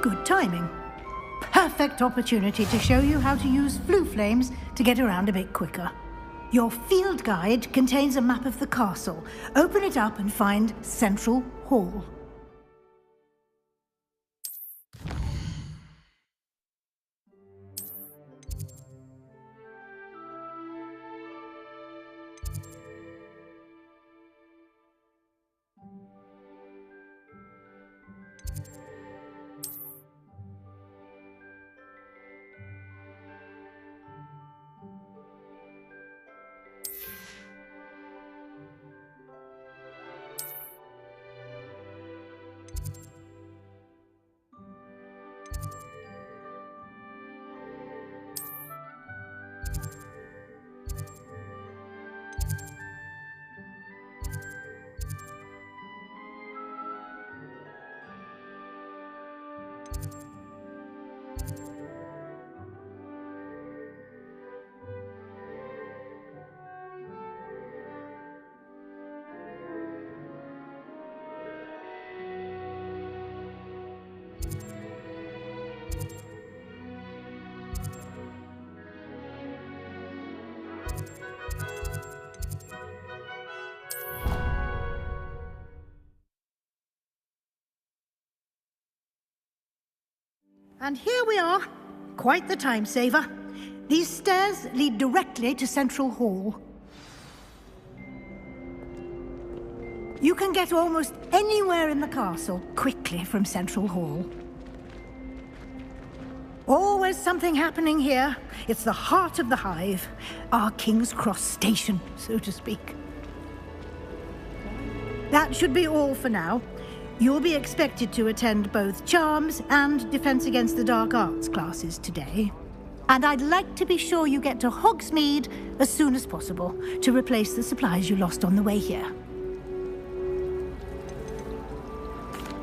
Speaker 7: Good timing. Perfect opportunity to show you how to use flue flames to get around a bit quicker. Your field guide contains a map of the castle. Open it up and find Central Hall. And here we are. Quite the time saver. These stairs lead directly to Central Hall. You can get almost anywhere in the castle quickly from Central Hall. Always something happening here. It's the heart of the Hive. Our King's Cross station, so to speak. That should be all for now. You'll be expected to attend both Charms and Defense Against the Dark Arts classes today. And I'd like to be sure you get to Hogsmeade as soon as possible to replace the supplies you lost on the way here.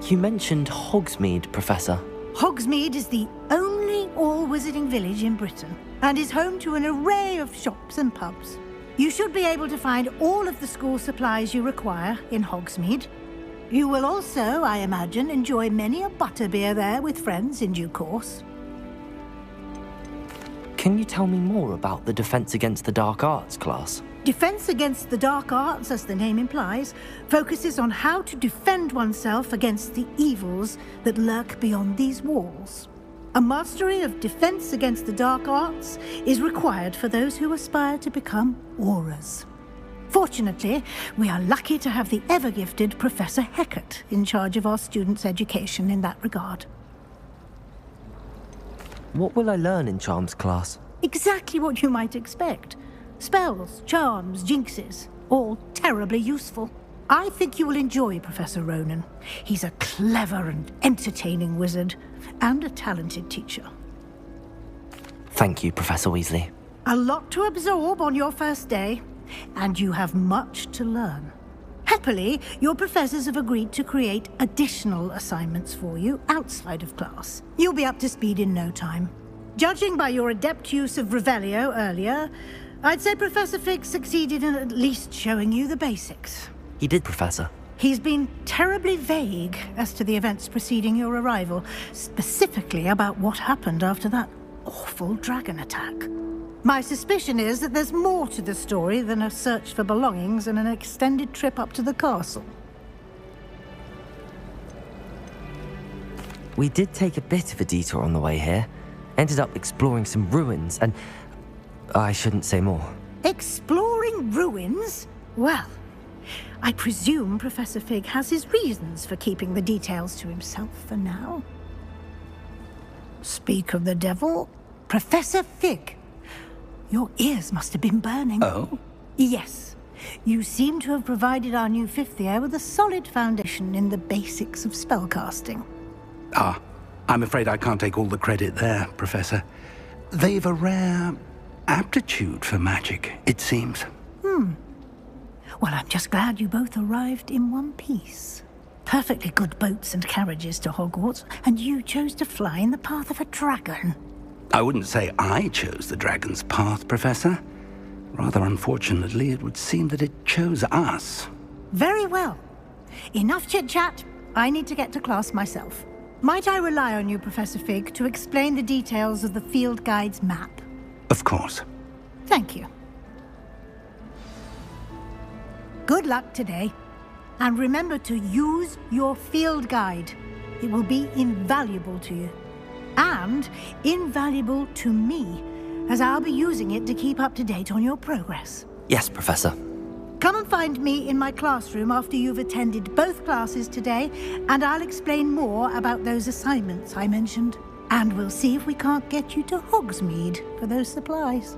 Speaker 2: You mentioned Hogsmeade, Professor.
Speaker 7: Hogsmeade is the only all-wizarding village in Britain and is home to an array of shops and pubs. You should be able to find all of the school supplies you require in Hogsmeade. You will also, I imagine, enjoy many a butterbeer there with friends in due course.
Speaker 2: Can you tell me more about the Defense Against the Dark Arts class?
Speaker 7: Defense Against the Dark Arts, as the name implies, focuses on how to defend oneself against the evils that lurk beyond these walls. A mastery of Defense Against the Dark Arts is required for those who aspire to become Aurors. Fortunately, we are lucky to have the ever-gifted Professor Hecat in charge of our students' education in that regard.
Speaker 2: What will I learn in Charms class?
Speaker 7: Exactly what you might expect. Spells, charms, jinxes, all terribly useful. I think you will enjoy Professor Ronan. He's a clever and entertaining wizard, and a talented teacher.
Speaker 2: Thank you, Professor Weasley.
Speaker 7: A lot to absorb on your first day, and you have much to learn. Happily, your professors have agreed to create additional assignments for you outside of class. You'll be up to speed in no time. Judging by your adept use of Revelio earlier, I'd say Professor Fig succeeded in at least showing you the basics.
Speaker 2: He did, Professor.
Speaker 7: He's been terribly vague as to the events preceding your arrival, specifically about what happened after that awful dragon attack. My suspicion is that there's more to the story than a search for belongings and an extended trip up to the castle.
Speaker 2: We did take a bit of a detour on the way here. Ended up exploring some ruins and... I shouldn't say more.
Speaker 7: Exploring ruins? Well, I presume Professor Fig has his reasons for keeping the details to himself for now. Speak of the devil, Professor Fig. Your ears must have been burning.
Speaker 3: Oh?
Speaker 7: Yes. You seem to have provided our new fifth year with a solid foundation in the basics of spellcasting.
Speaker 3: Ah, I'm afraid I can't take all the credit there, Professor. They've a rare aptitude for magic, it seems.
Speaker 7: Well, I'm just glad you both arrived in one piece. Perfectly good boats and carriages to Hogwarts, and you chose to fly in the path of a dragon.
Speaker 3: I wouldn't say I chose the dragon's path, Professor. Rather unfortunately, it would seem that it chose us.
Speaker 7: Very well. Enough chit-chat. I need to get to class myself. Might I rely on you, Professor Fig, to explain the details of the field guide's map?
Speaker 3: Of course.
Speaker 7: Thank you. Good luck today. And remember to use your field guide. It will be invaluable to you. And invaluable to me, as I'll be using it to keep up to date on your progress.
Speaker 2: Yes, Professor.
Speaker 7: Come and find me in my classroom after you've attended both classes today, and I'll explain more about those assignments I mentioned. And we'll see if we can't get you to Hogsmeade for those supplies.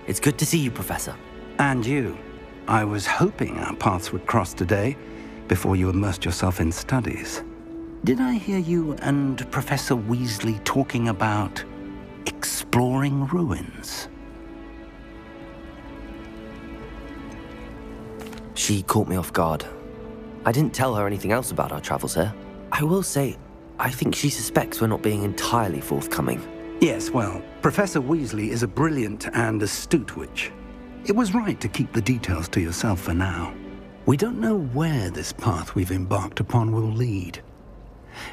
Speaker 2: It's good to see you, Professor.
Speaker 3: And you. I was hoping our paths would cross today, before you immersed yourself in studies. Did I hear you and Professor Weasley talking about exploring ruins?
Speaker 2: She caught me off guard. I didn't tell her anything else about our travels here. I will say, I think she suspects we're not being entirely forthcoming.
Speaker 3: Yes, well, Professor Weasley is a brilliant and astute witch. It was right to keep the details to yourself for now. We don't know where this path we've embarked upon will lead.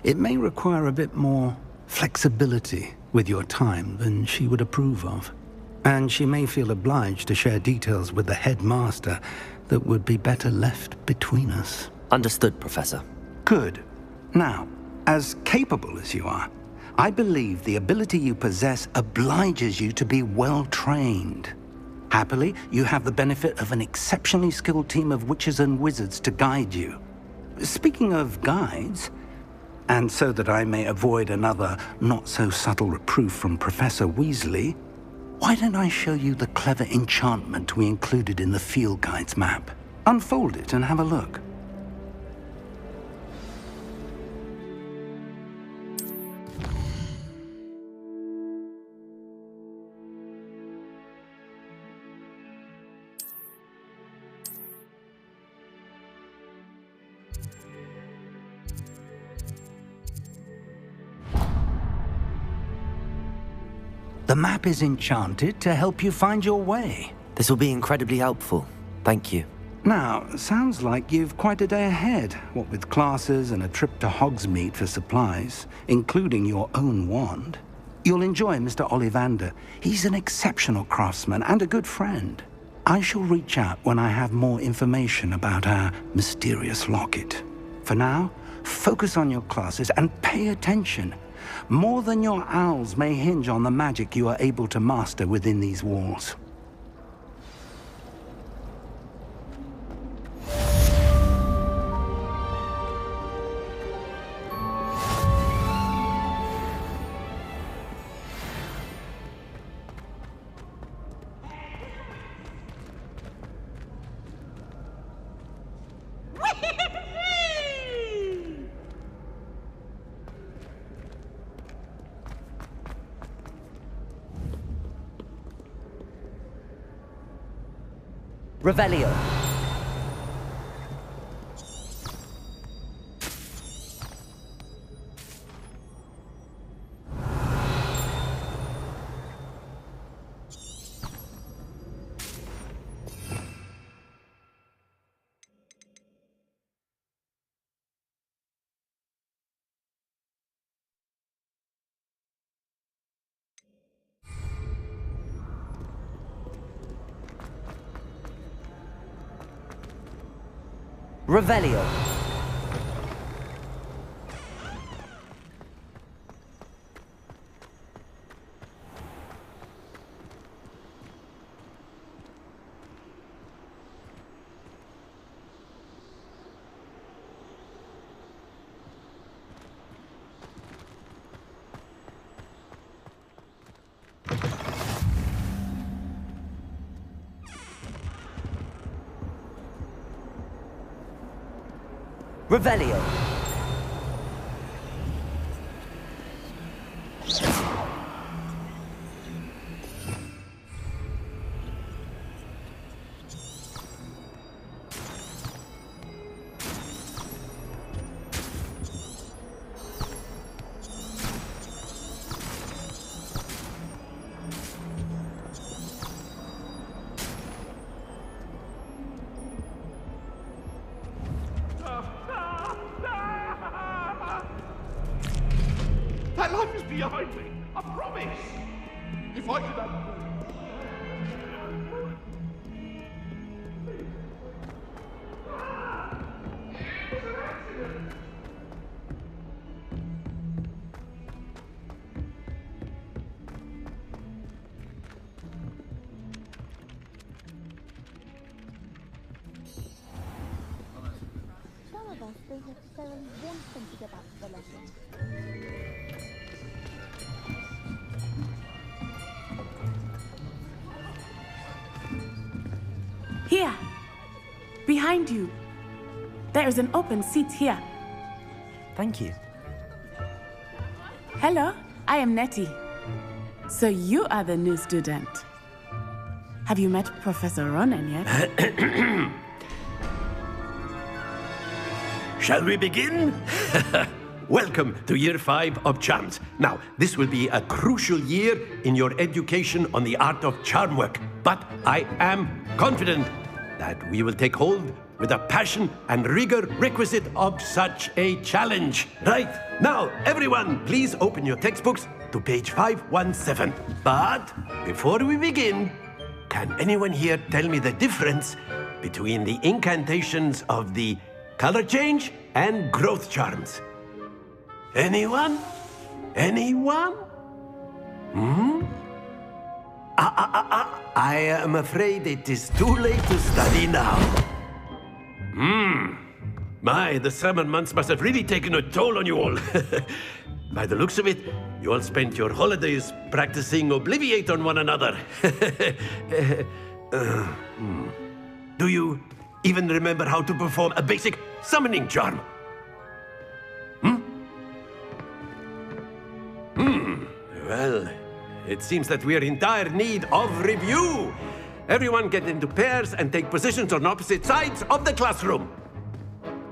Speaker 3: It may require a bit more flexibility with your time than she would approve of. And she may feel obliged to share details with the headmaster that would be better left between us.
Speaker 2: Understood, Professor.
Speaker 1: Good. Now, as capable as you are, I believe the ability you possess obliges you to be well trained. Happily, you have the benefit of an exceptionally skilled team of witches and wizards to guide you. Speaking of guides, and so that I may avoid another not-so-subtle reproof from Professor Weasley, why don't I show you the clever enchantment we included in the field guide's map? Unfold it and have a look. The map is enchanted to help you find your way.
Speaker 2: This will be incredibly helpful. Thank you.
Speaker 1: Now, sounds like you've quite a day ahead, what with classes and a trip to Hogsmeade for supplies, including your own wand. You'll enjoy Mr. Ollivander. He's an exceptional craftsman and a good friend. I shall reach out when I have more information about our mysterious locket. For now, focus on your classes and pay attention. More than your owls may hinge on the magic you are able to master within these walls.
Speaker 2: Revelio. Revelio. Revelio.
Speaker 16: That life is behind me, I promise. If I could have...
Speaker 17: Some of us don't necessarily want them to get back to the lesson.
Speaker 14: Here, behind you. There is an open seat here.
Speaker 2: Thank you.
Speaker 14: Hello, I am Nettie. So you are the new student. Have you met Professor Ronan yet?
Speaker 18: Shall we begin? Welcome to Year 5 of Charms. Now, this will be a crucial year in your education on the art of charm work, but I am confident that we will take hold with the passion and rigor requisite of such a challenge. Right, now, everyone, please open your textbooks to page 517. But before we begin, can anyone here tell me the difference between the incantations of the color change, and growth charms. Anyone? Anyone? I am afraid it is too late to study now. My, the summer months must have really taken a toll on you all. By the looks of it, you all spent your holidays practicing Obliviate on one another. Do you even remember how to perform a basic summoning charm? Well, it seems that we are in dire need of review. Everyone get into pairs and take positions on opposite sides of the classroom.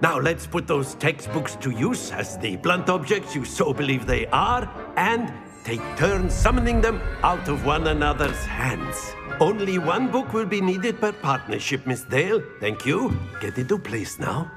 Speaker 18: Now let's put those textbooks to use as the blunt objects you so believe they are, and take turns summoning them out of one another's hands. Only one book will be needed per partnership, Miss Dale. Thank you. Get into place now.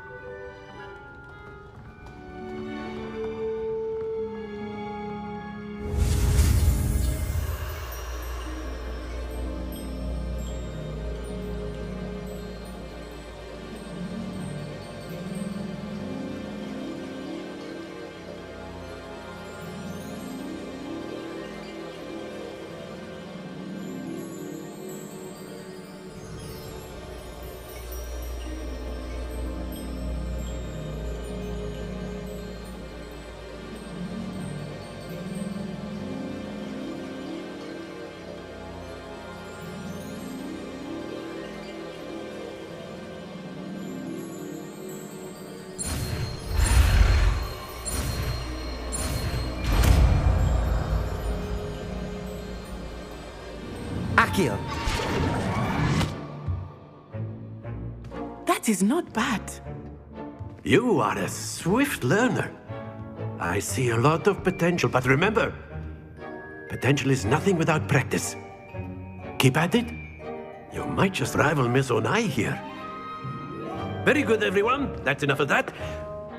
Speaker 2: Accio.
Speaker 14: That is not bad.
Speaker 18: You are a swift learner. I see a lot of potential, but remember, potential is nothing without practice. Keep at it. You might just rival Miss Onai here. Very good, everyone. That's enough of that.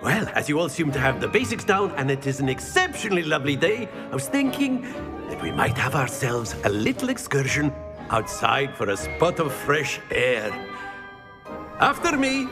Speaker 18: Well, as you all seem to have the basics down, and it is an exceptionally lovely day, I was thinking that we might have ourselves a little excursion outside for a spot of fresh air. After me.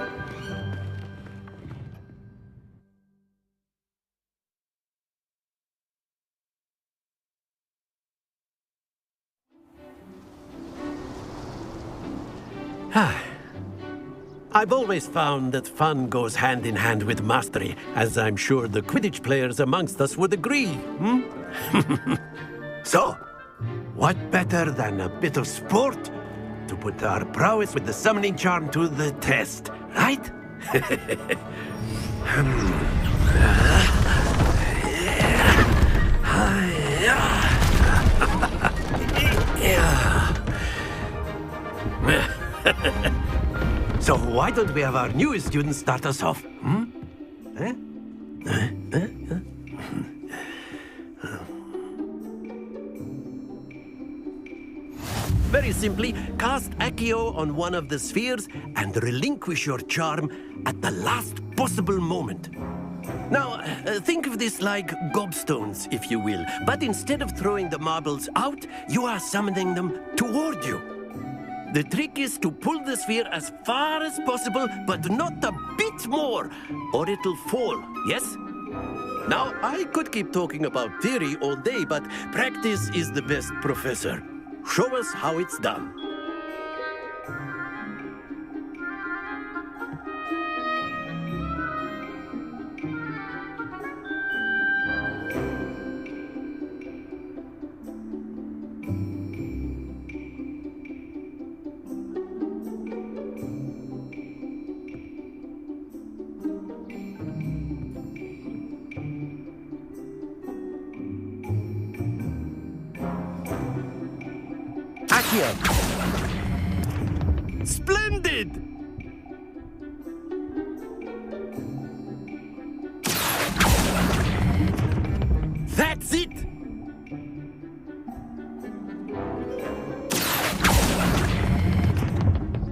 Speaker 18: I've always found that fun goes hand in hand with mastery, as I'm sure the Quidditch players amongst us would agree, So, what better than a bit of sport to put our prowess with the summoning charm to the test, right? So why don't we have our newest student start us off? Very simply, cast Accio on one of the spheres and relinquish your charm at the last possible moment. Now, think of this like gobstones, if you will, but instead of throwing the marbles out, you are summoning them toward you. The trick is to pull the sphere as far as possible, but not a bit more, or it'll fall, yes? Now, I could keep talking about theory all day, but practice is the best professor. Show us how it's done. Splendid! That's it!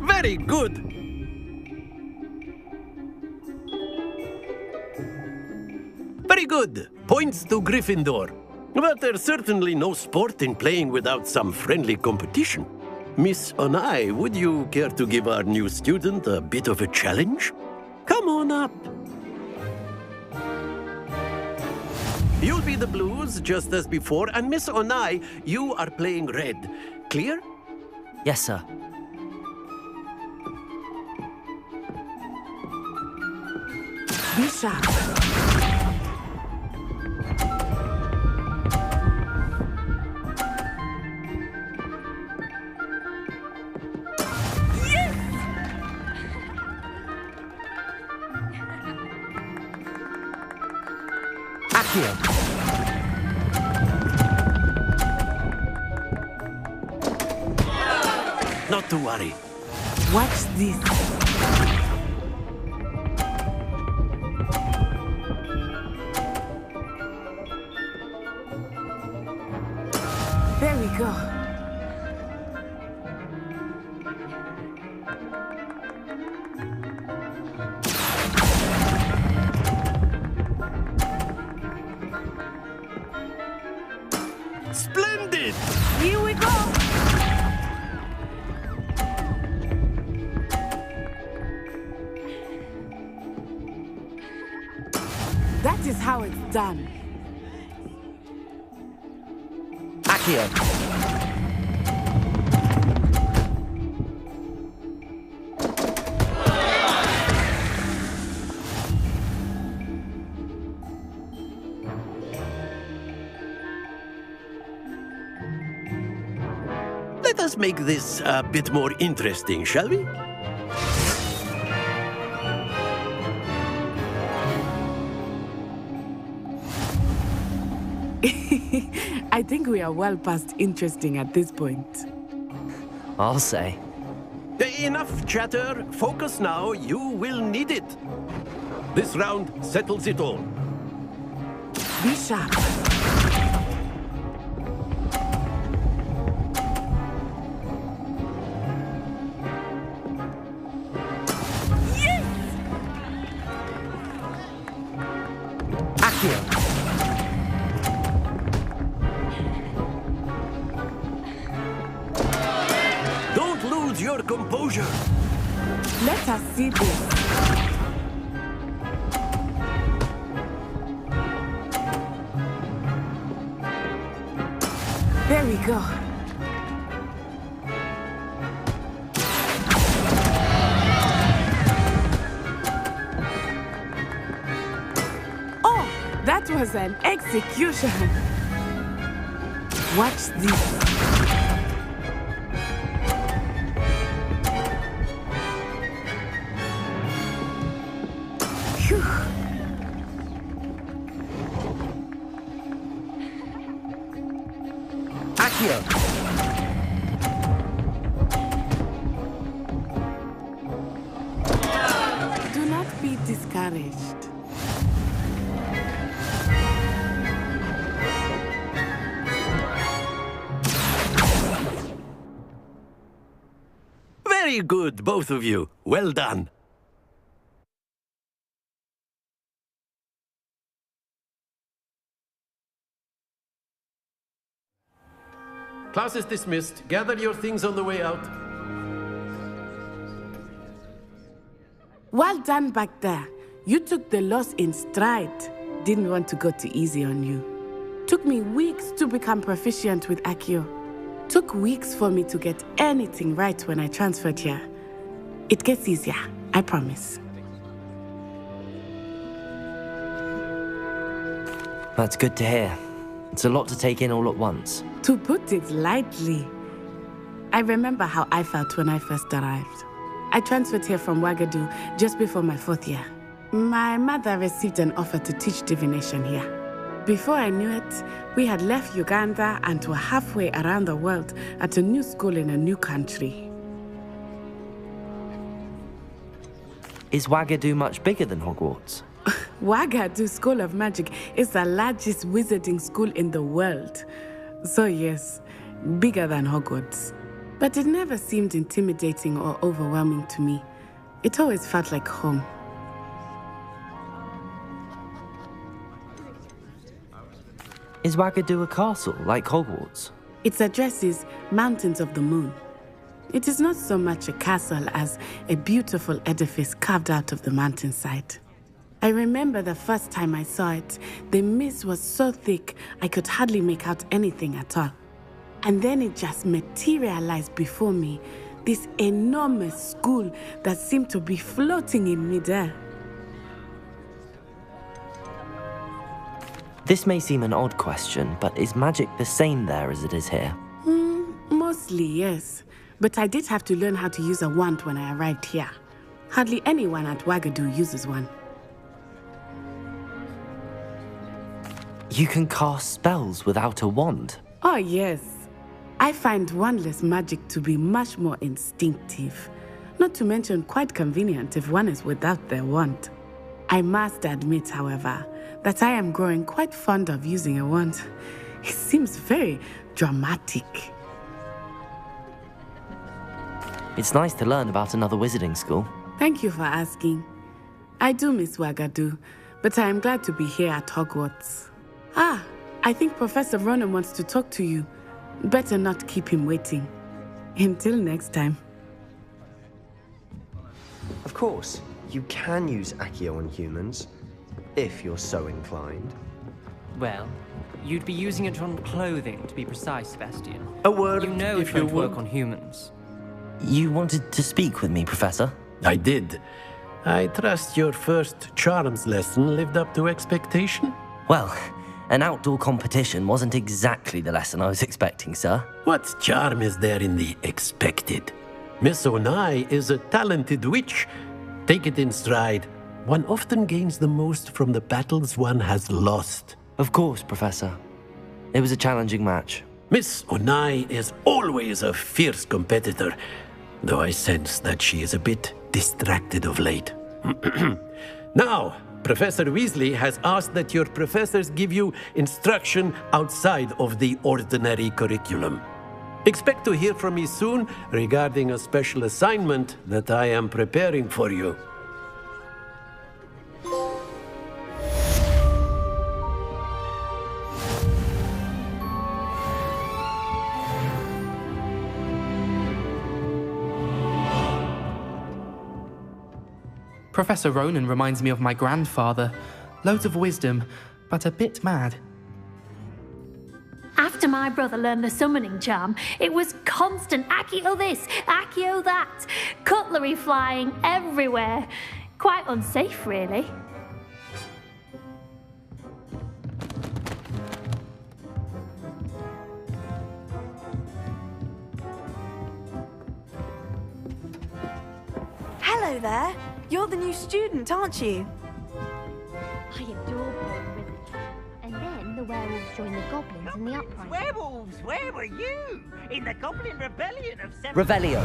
Speaker 18: Very good! Very good! Points to Gryffindor. But there's certainly no sport in playing without some friendly competition. Miss Onai, would you care to give our new student a bit of a challenge? Come on up. You'll be the blues, just as before, and Miss Onai, you are playing red. Clear?
Speaker 2: Yes, sir.
Speaker 14: Be sharp.
Speaker 2: Accio.
Speaker 18: Not to worry.
Speaker 14: Watch this. There we go.
Speaker 18: Splendid!
Speaker 14: Here we go. That is how it's done.
Speaker 2: Accio.
Speaker 18: Let us make this a bit more interesting, shall we?
Speaker 14: I think we are well past interesting at this point.
Speaker 2: I'll say.
Speaker 18: Enough chatter. Focus now. You will need it. This round settles it all.
Speaker 14: Be sharp.
Speaker 2: Yes! Accio.
Speaker 18: Your composure.
Speaker 14: Let us see this. There we go. Oh, that was an execution. Watch this. Do not be discouraged.
Speaker 18: Very good, both of you. Well done. Class is dismissed. Gather your things on the way out.
Speaker 14: Well done back there. You took the loss in stride. Didn't want to go too easy on you. Took me weeks to become proficient with Accio. Took weeks for me to get anything right when I transferred here. It gets easier, I promise.
Speaker 2: That's good to hear. It's a lot to take in all at once.
Speaker 14: To put it lightly, I remember how I felt when I first arrived. I transferred here from Wagadu just before my 4th year. My mother received an offer to teach divination here. Before I knew it, we had left Uganda and were halfway around the world at a new school in a new country.
Speaker 2: Is Wagadu much bigger than Hogwarts?
Speaker 14: Wagadu School of Magic is the largest wizarding school in the world. So yes, bigger than Hogwarts. But it never seemed intimidating or overwhelming to me. It always felt like home.
Speaker 2: Is Wagadu a castle like Hogwarts?
Speaker 14: Its address is Mountains of the Moon. It is not so much a castle as a beautiful edifice carved out of the mountainside. I remember the first time I saw it, the mist was so thick I could hardly make out anything at all. And then it just materialized before me, this enormous school that seemed to be floating in midair.
Speaker 2: This may seem an odd question, but is magic the same there as it is here?
Speaker 14: Mostly, yes. But I did have to learn how to use a wand when I arrived here. Hardly anyone at Wagadu uses one.
Speaker 2: You can cast spells without a wand?
Speaker 14: Oh, yes. I find wandless magic to be much more instinctive. Not to mention quite convenient if one is without their wand. I must admit, however, that I am growing quite fond of using a wand. It seems very dramatic.
Speaker 2: It's nice to learn about another wizarding school.
Speaker 14: Thank you for asking. I do miss Wagadu, but I am glad to be here at Hogwarts. Ah, I think Professor Ronan wants to talk to you. Better not keep him waiting. Until next time.
Speaker 19: Of course, you can use Accio on humans, if you're so inclined.
Speaker 13: Well, you'd be using it on clothing, to be precise, Sebastian.
Speaker 18: A word,
Speaker 13: You know
Speaker 18: if
Speaker 13: it won't
Speaker 18: you would.
Speaker 13: work on humans.
Speaker 2: You wanted to speak with me, Professor?
Speaker 18: I did. I trust your first charms lesson lived up to expectation?
Speaker 2: Well, an outdoor competition wasn't exactly the lesson I was expecting, sir.
Speaker 18: What charm is there in the expected? Miss Onai is a talented witch. Take it in stride. One often gains the most from the battles one has lost.
Speaker 2: Of course, Professor. It was a challenging match.
Speaker 18: Miss Onai is always a fierce competitor, though I sense that she is a bit distracted of late. Now, Professor Weasley has asked that your professors give you instruction outside of the ordinary curriculum. Expect to hear from me soon regarding a special assignment that I am preparing for you.
Speaker 12: Professor Ronan reminds me of my grandfather. Loads of wisdom, but a bit mad.
Speaker 10: After my brother learned the summoning charm, it was constant Accio this, Accio that, cutlery flying everywhere. Quite unsafe, really.
Speaker 20: Hello there. You're the new student, aren't you?
Speaker 17: I adore Wizardry. And then the werewolves joined the goblins in the uprising.
Speaker 21: Werewolves, where were you? In the Goblin Rebellion of
Speaker 2: Revelio.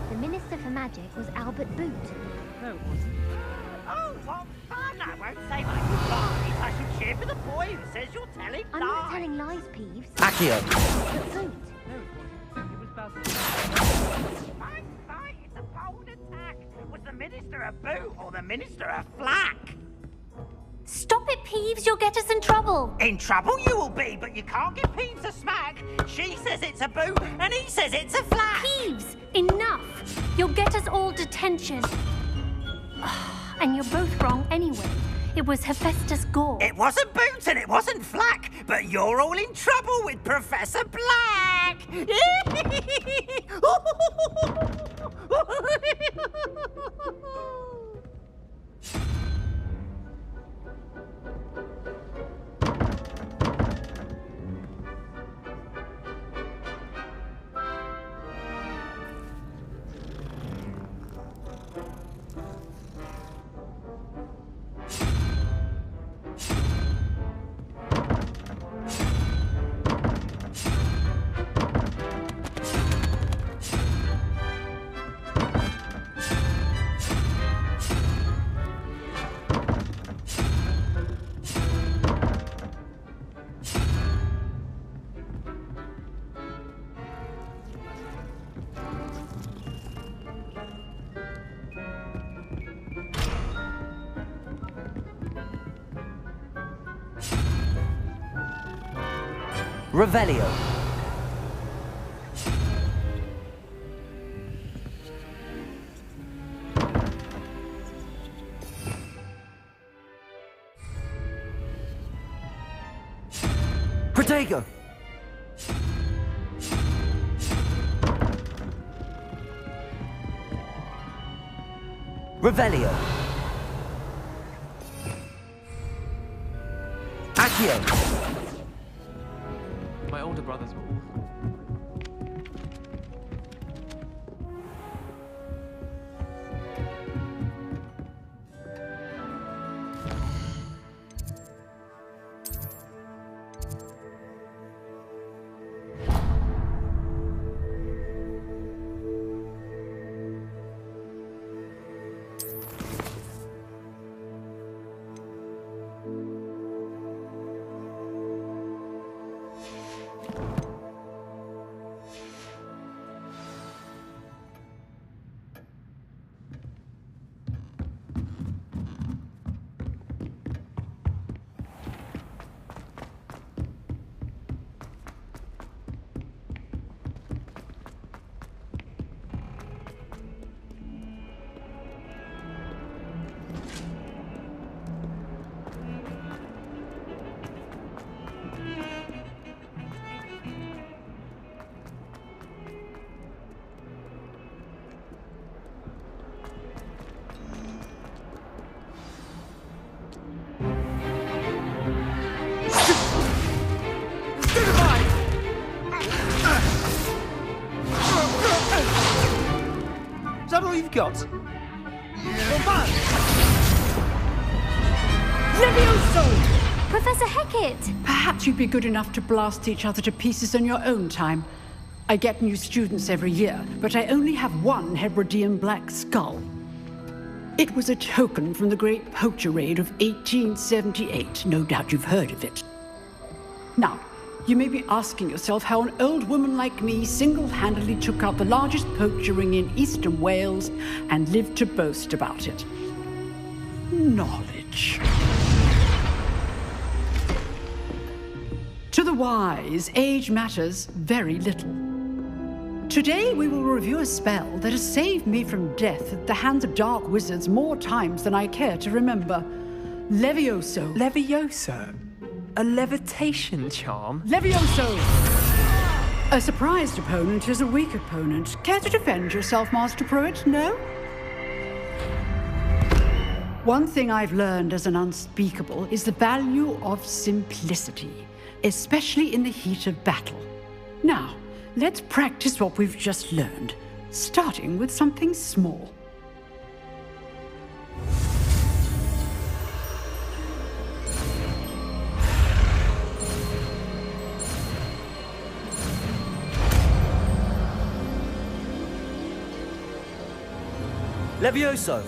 Speaker 17: The Minister for Magic was Albert Boot.
Speaker 21: No, it wasn't. Oh, what fun! I won't say my goodbyes. I shall cheer for the boy who says you're telling
Speaker 17: I'm
Speaker 21: lies.
Speaker 17: not telling lies, Peeves.
Speaker 2: Accio.
Speaker 17: But Boot.
Speaker 21: It was about Fight! It's a bold attack! Was the Minister a boot or the Minister a flack?
Speaker 10: Stop it, Peeves, you'll get us in trouble.
Speaker 21: In trouble you will be, but you can't give Peeves a smack. She says it's a boot, and he says it's a flack.
Speaker 10: Peeves, enough. You'll get us all detention. And you're both wrong anyway. It was Hephaestus Gore.
Speaker 21: It wasn't boot and it wasn't flack, but you're all in trouble with Professor Black.
Speaker 2: Revelio. Protego! Revelio! Accio!
Speaker 11: My older brothers were awful.
Speaker 5: Is that all you've got?
Speaker 22: Levioso!
Speaker 10: Professor Hecat!
Speaker 22: Perhaps you'd be good enough to blast each other to pieces on your own time. I get new students every year, but I only have one Hebridean black skull. It was a token from the Great Poacher Raid of 1878. No doubt you've heard of it. Now, you may be asking yourself how an old woman like me single-handedly took out the largest poacher ring in eastern Wales and lived to boast about it. Knowledge. To the wise, age matters very little. Today we will review a spell that has saved me from death at the hands of dark wizards more times than I care to remember. Levioso.
Speaker 15: Levioso? A levitation charm?
Speaker 22: Levioso! A surprised opponent is a weak opponent. Care to defend yourself, Master Pruitt? No? One thing I've learned as an unspeakable is the value of simplicity, especially in the heat of battle. Now, let's practice what we've just learned, starting with something small.
Speaker 2: Levioso!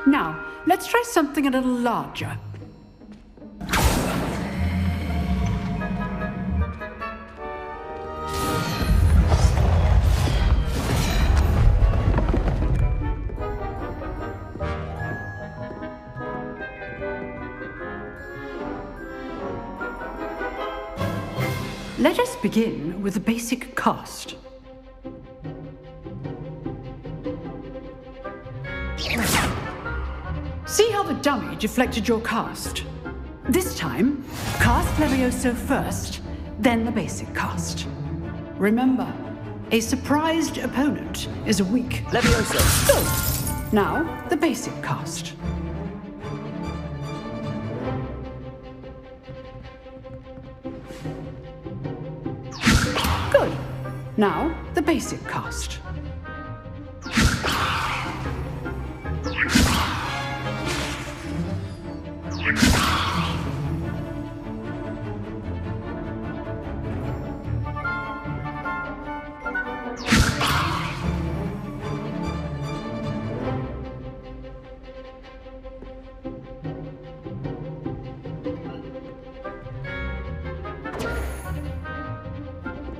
Speaker 22: Now, let's try something a little larger. Let us begin with the basic cast. See how the dummy deflected your cast? This time, cast Levioso first, then the basic cast. Remember, a surprised opponent is a weak
Speaker 2: Levioso.
Speaker 22: Good. Now, the basic cast. Good. Now, the basic cast.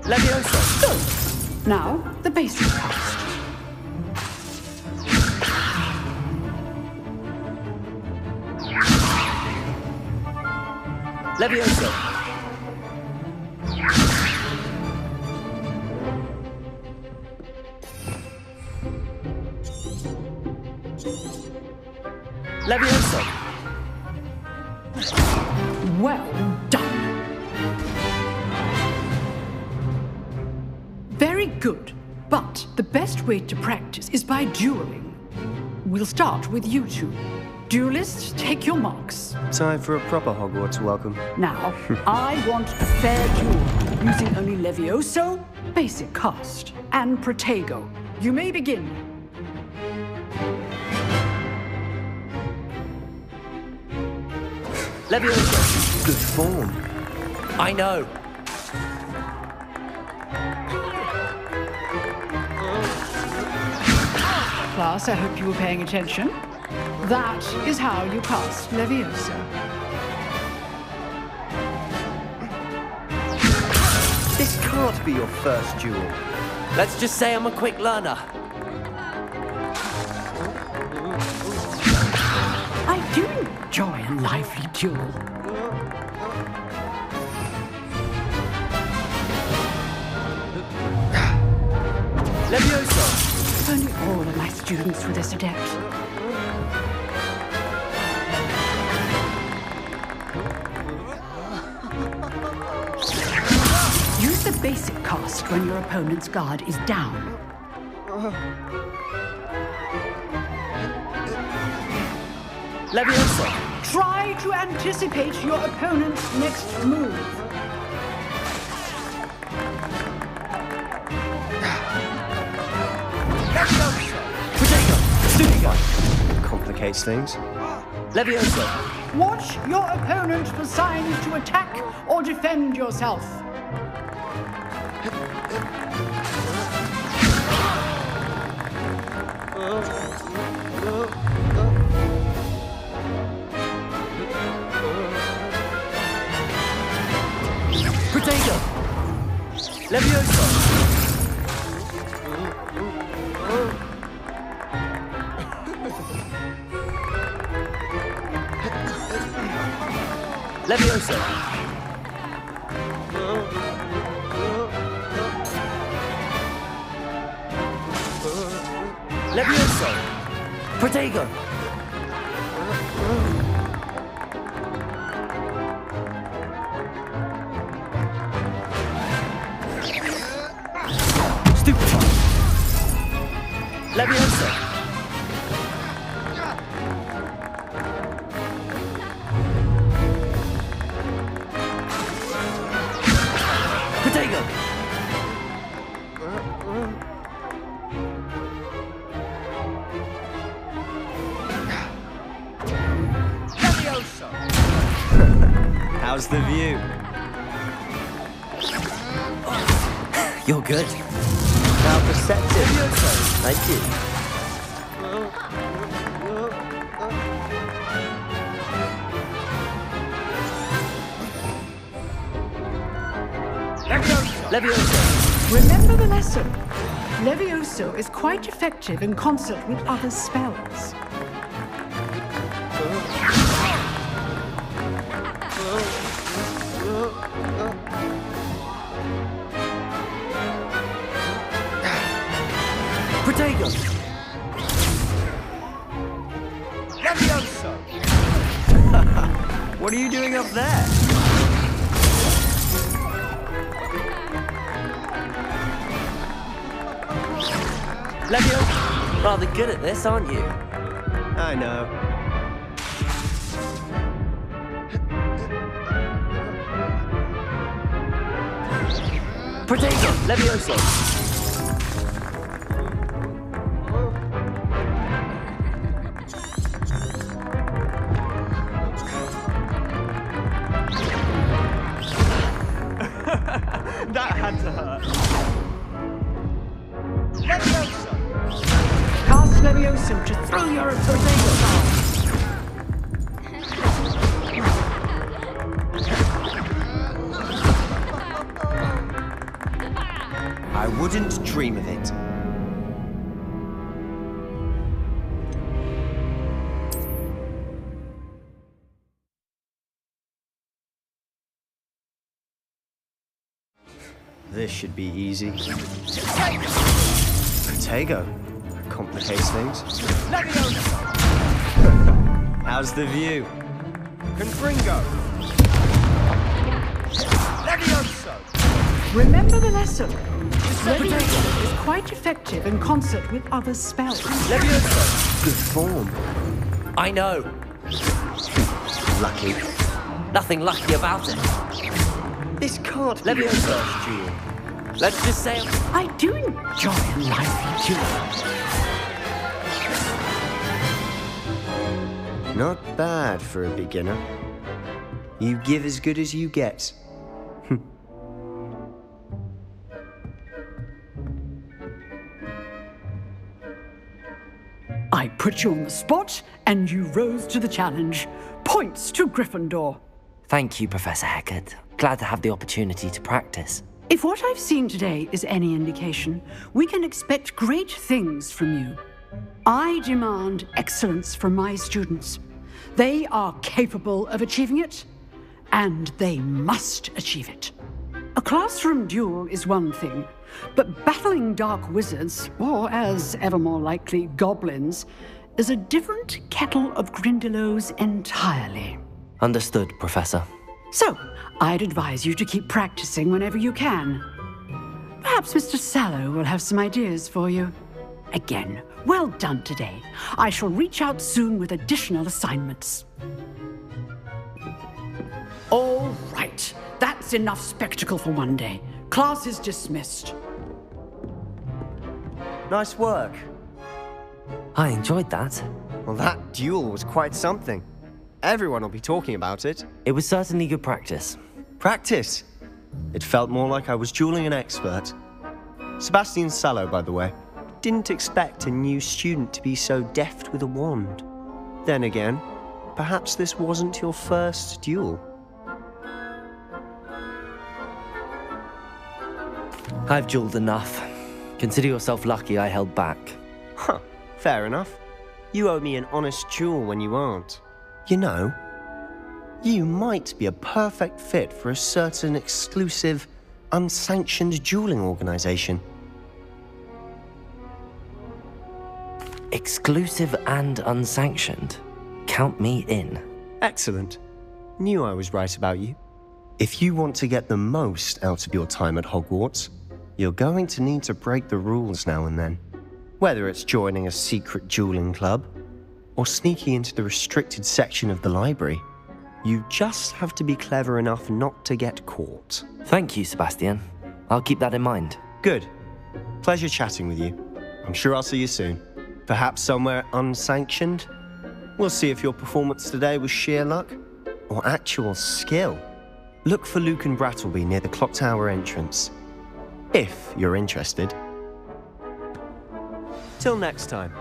Speaker 2: Levioso.
Speaker 22: Good. Now, the basic cast.
Speaker 2: Levioso. Levioso!
Speaker 22: Well done. Very good. But the best way to practice is by dueling. We'll start with you two. Duelists, take your marks.
Speaker 19: Time for a proper Hogwarts welcome.
Speaker 22: Now, I want a fair duel, using only Levioso, basic cast, and Protego. You may begin.
Speaker 2: Levioso!
Speaker 19: Good form.
Speaker 2: I know.
Speaker 22: Class, I hope you were paying attention. That is how you cast Levioso.
Speaker 19: This can't be your first duel.
Speaker 2: Let's just say I'm a quick learner.
Speaker 22: I do enjoy a lively duel.
Speaker 2: Levioso!
Speaker 22: If only all of my students were this adept. Use the basic cast when your opponent's guard is down.
Speaker 2: Levioso!
Speaker 22: Try to anticipate your opponent's next move.
Speaker 19: Complicates things.
Speaker 2: Levioso!
Speaker 22: Watch your opponent for signs to attack or defend yourself.
Speaker 2: Protego! Levioso! Levioso! Levioso! Protego! Stupefy! Levioso! Protego!
Speaker 19: Levioso! How's the view?
Speaker 2: You're good.
Speaker 19: How perceptive. Thank you.
Speaker 2: Levioso!
Speaker 22: Remember the lesson. Levioso is quite effective in concert with other spells.
Speaker 2: Protego!
Speaker 19: Levioso! What are you doing up there?
Speaker 2: Levioso! Rather good at this, aren't you?
Speaker 19: I know.
Speaker 2: Protego! Levioso!
Speaker 15: That had to hurt.
Speaker 19: Levioso!
Speaker 22: Cast Levioso to throw your opponent's guard.
Speaker 19: I wouldn't dream of it. This should be easy. Protego. Complicates things. How's the view? Confringo! Levioso!
Speaker 22: Remember the lesson. Levioso is quite effective in concert with other spells.
Speaker 19: Levioso! Good form.
Speaker 2: I know.
Speaker 19: Lucky.
Speaker 2: Nothing lucky about it.
Speaker 19: This can't be your first duel.
Speaker 2: Let's just say
Speaker 22: I do enjoy a lively duel.
Speaker 19: Not bad for a beginner. You give as good as you get.
Speaker 22: I put you on the spot, and you rose to the challenge. Points to Gryffindor.
Speaker 2: Thank you, Professor Hecat. Glad to have the opportunity to practice.
Speaker 22: If what I've seen today is any indication, we can expect great things from you. I demand excellence from my students. They are capable of achieving it, and they must achieve it. A classroom duel is one thing, but battling dark wizards, or as ever more likely, goblins, is a different kettle of Grindylows entirely.
Speaker 2: Understood, Professor.
Speaker 22: So, I'd advise you to keep practicing whenever you can. Perhaps Mr. Sallow will have some ideas for you. Again, well done today. I shall reach out soon with additional assignments. All right, that's enough spectacle for one day. Class is dismissed.
Speaker 19: Nice work.
Speaker 2: I enjoyed that.
Speaker 19: Well, that duel was quite something. Everyone will be talking about it.
Speaker 2: It was certainly good practice.
Speaker 19: Practice? It felt more like I was dueling an expert. Sebastian Sallow, by the way. Didn't expect a new student to be so deft with a wand. Then again, perhaps this wasn't your first duel.
Speaker 2: I've dueled enough. Consider yourself lucky I held back.
Speaker 19: Huh, fair enough. You owe me an honest duel when you aren't. You know, you might be a perfect fit for a certain exclusive, unsanctioned dueling organization.
Speaker 2: Exclusive and unsanctioned? Count me in.
Speaker 19: Excellent. Knew I was right about you. If you want to get the most out of your time at Hogwarts, you're going to need to break the rules now and then. Whether it's joining a secret dueling club, or sneaking into the restricted section of the library, you just have to be clever enough not to get caught.
Speaker 2: Thank you, Sebastian. I'll keep that in mind.
Speaker 19: Good. Pleasure chatting with you. I'm sure I'll see you soon. Perhaps somewhere unsanctioned? We'll see if your performance today was sheer luck or actual skill. Look for Luke and Brattleby near the clock tower entrance, if you're interested. Till next time.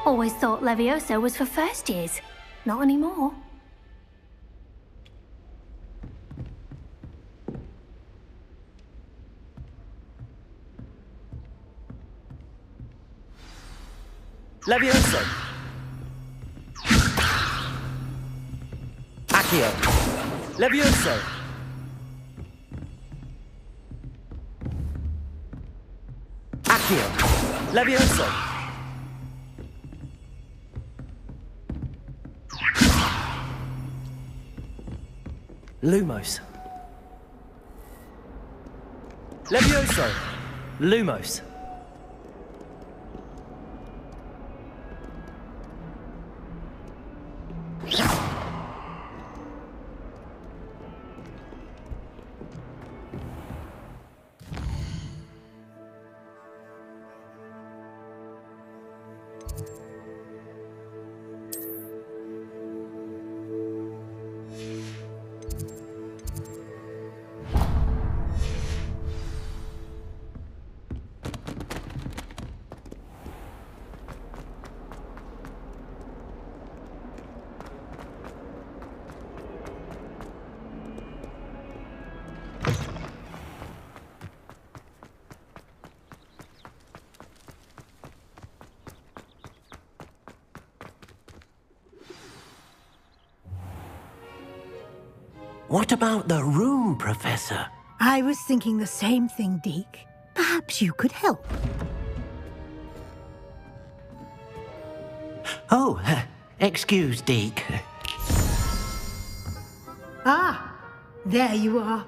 Speaker 10: Always thought Levioso was for first years. Not anymore.
Speaker 19: Levioso!
Speaker 2: Accio!
Speaker 19: Levioso!
Speaker 2: Accio!
Speaker 19: Levioso!
Speaker 2: Lumos.
Speaker 19: Levioso!
Speaker 2: Lumos.
Speaker 18: What about the room, Professor?
Speaker 7: I was thinking the same thing, Deke. Perhaps Perhaps you could help.
Speaker 18: Oh, excuse, Deke.
Speaker 7: Ah, there you are.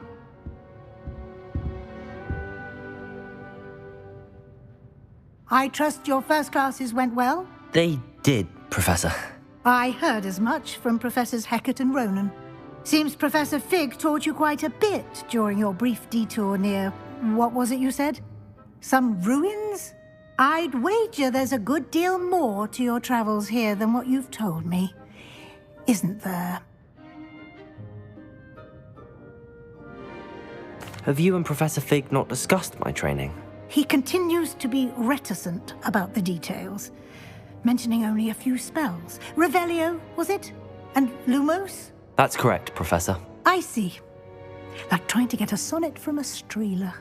Speaker 7: I trust your first classes went well?
Speaker 2: They did, Professor.
Speaker 7: I heard as much from Professors Hecat and Ronan. Seems Professor Fig taught you quite a bit during your brief detour near... what was it you said? Some ruins? I'd wager there's a good deal more to your travels here than what you've told me. Isn't there?
Speaker 2: Have you and Professor Fig not discussed my training?
Speaker 7: He continues to be reticent about the details, mentioning only a few spells. Revelio, was it? And Lumos?
Speaker 2: That's correct, Professor.
Speaker 7: I see. Like trying to get a sonnet from a streeler.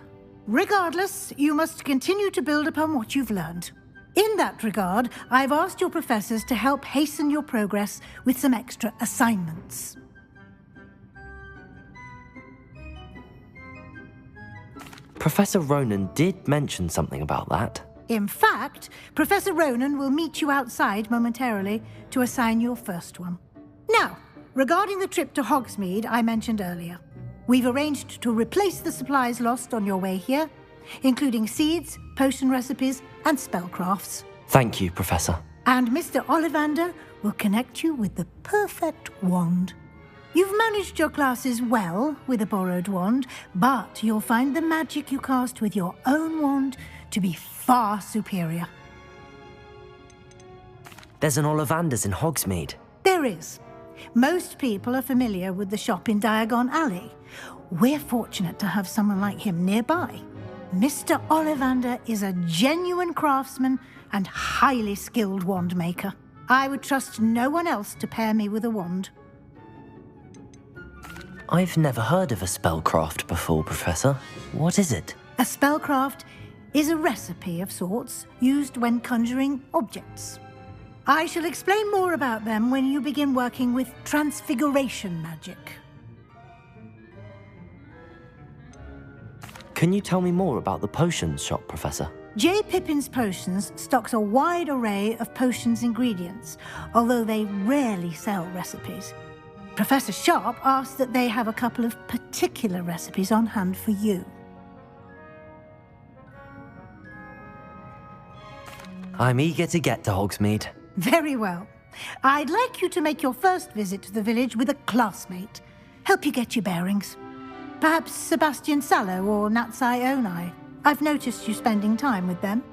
Speaker 7: Regardless, you must continue to build upon what you've learned. In that regard, I've asked your professors to help hasten your progress with some extra assignments.
Speaker 2: Professor Ronan did mention something about that.
Speaker 7: In fact, Professor Ronan will meet you outside momentarily to assign your first one. Now, regarding the trip to Hogsmeade I mentioned earlier, we've arranged to replace the supplies lost on your way here, including seeds, potion recipes, and spellcrafts.
Speaker 2: Thank you, Professor.
Speaker 7: And Mr. Ollivander will connect you with the perfect wand. You've managed your classes well with a borrowed wand, but you'll find the magic you cast with your own wand to be far superior.
Speaker 2: There's an Ollivander's in Hogsmeade.
Speaker 7: There is. Most people are familiar with the shop in Diagon Alley. We're fortunate to have someone like him nearby. Mr. Ollivander is a genuine craftsman and highly skilled wand maker. I would trust no one else to pair me with a wand.
Speaker 2: I've never heard of a spellcraft before, Professor. What is it?
Speaker 7: A spellcraft is a recipe of sorts used when conjuring objects. I shall explain more about them when you begin working with transfiguration magic.
Speaker 2: Can you tell me more about the potions shop, Professor?
Speaker 7: J. Pippin's Potions stocks a wide array of potions ingredients, although they rarely sell recipes. Professor Sharp asked that they have a couple of particular recipes on hand for you.
Speaker 2: I'm eager to get to Hogsmeade.
Speaker 7: Very well. I'd like you to make your first visit to the village with a classmate. Help you get your bearings. Perhaps Sebastian Sallow or Natsai Onai. I've noticed you spending time with them.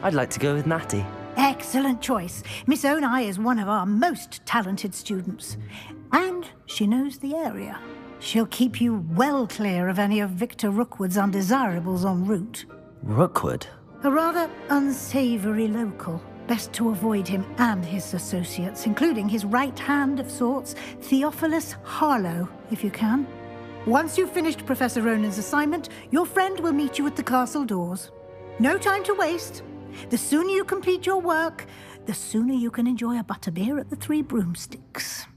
Speaker 2: I'd like to go with Natty.
Speaker 7: Excellent choice. Miss Onai is one of our most talented students. And she knows the area. She'll keep you well clear of any of Victor Rookwood's undesirables en route.
Speaker 2: Rookwood?
Speaker 7: A rather unsavory local. Best to avoid him and his associates, including his right hand of sorts, Theophilus Harlow, if you can. Once you've finished Professor Ronan's assignment, your friend will meet you at the castle doors. No time to waste. The sooner you complete your work, the sooner you can enjoy a butterbeer at the Three Broomsticks.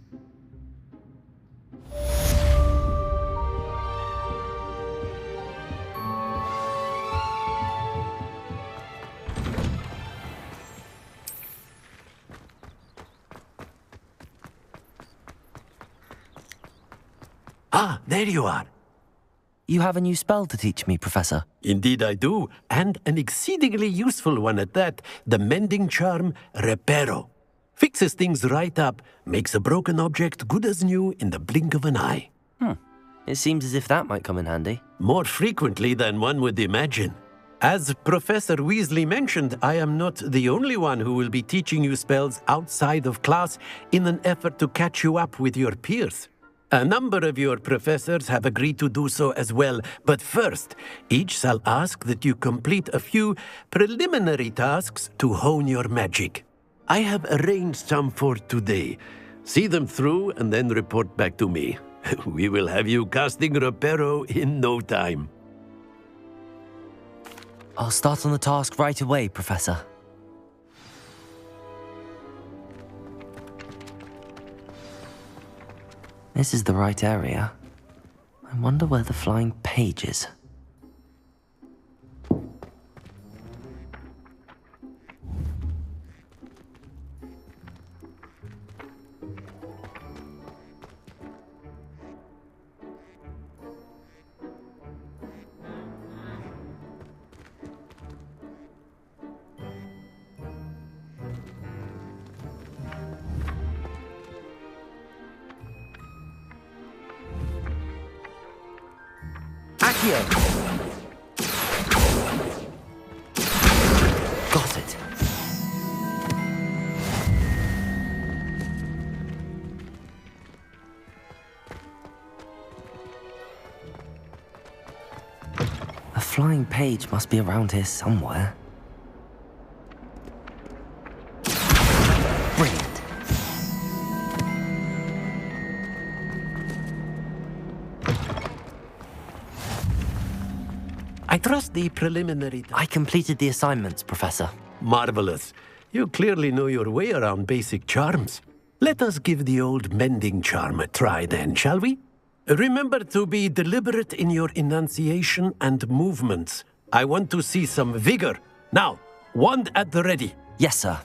Speaker 18: Ah, there you are.
Speaker 2: You have a new spell to teach me, Professor.
Speaker 18: Indeed I do, and an exceedingly useful one at that. The mending charm, Reparo. Fixes things right up, makes a broken object good as new in the blink of an eye.
Speaker 2: It seems as if that might come in handy.
Speaker 18: More frequently than one would imagine. As Professor Weasley mentioned, I am not the only one who will be teaching you spells outside of class in an effort to catch you up with your peers. A number of your professors have agreed to do so as well, but first, each shall ask that you complete a few preliminary tasks to hone your magic. I have arranged some for today. See them through and then report back to me. We will have you casting Reparo in no time.
Speaker 2: I'll start on the task right away, Professor. This is the right area. I wonder where the flying page is. Got it. A flying page must be around here somewhere. Brilliant.
Speaker 18: I trust the preliminary...
Speaker 2: I completed the assignments, Professor.
Speaker 18: Marvelous. You clearly know your way around basic charms. Let us give the old mending charm a try then, shall we? Remember to be deliberate in your enunciation and movements. I want to see some vigor. Now, wand at the ready.
Speaker 2: Yes, sir.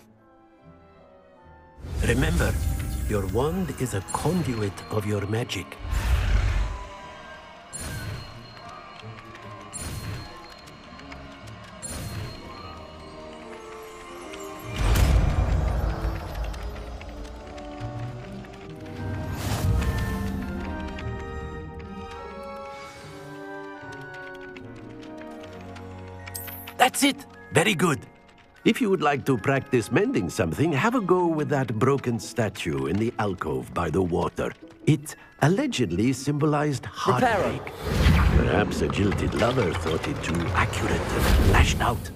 Speaker 18: Remember, your wand is a conduit of your magic. That's it! Very good. If you would like to practice mending something, have a go with that broken statue in the alcove by the water. It allegedly symbolized heartache. Perhaps a jilted lover thought it too accurate and lashed out.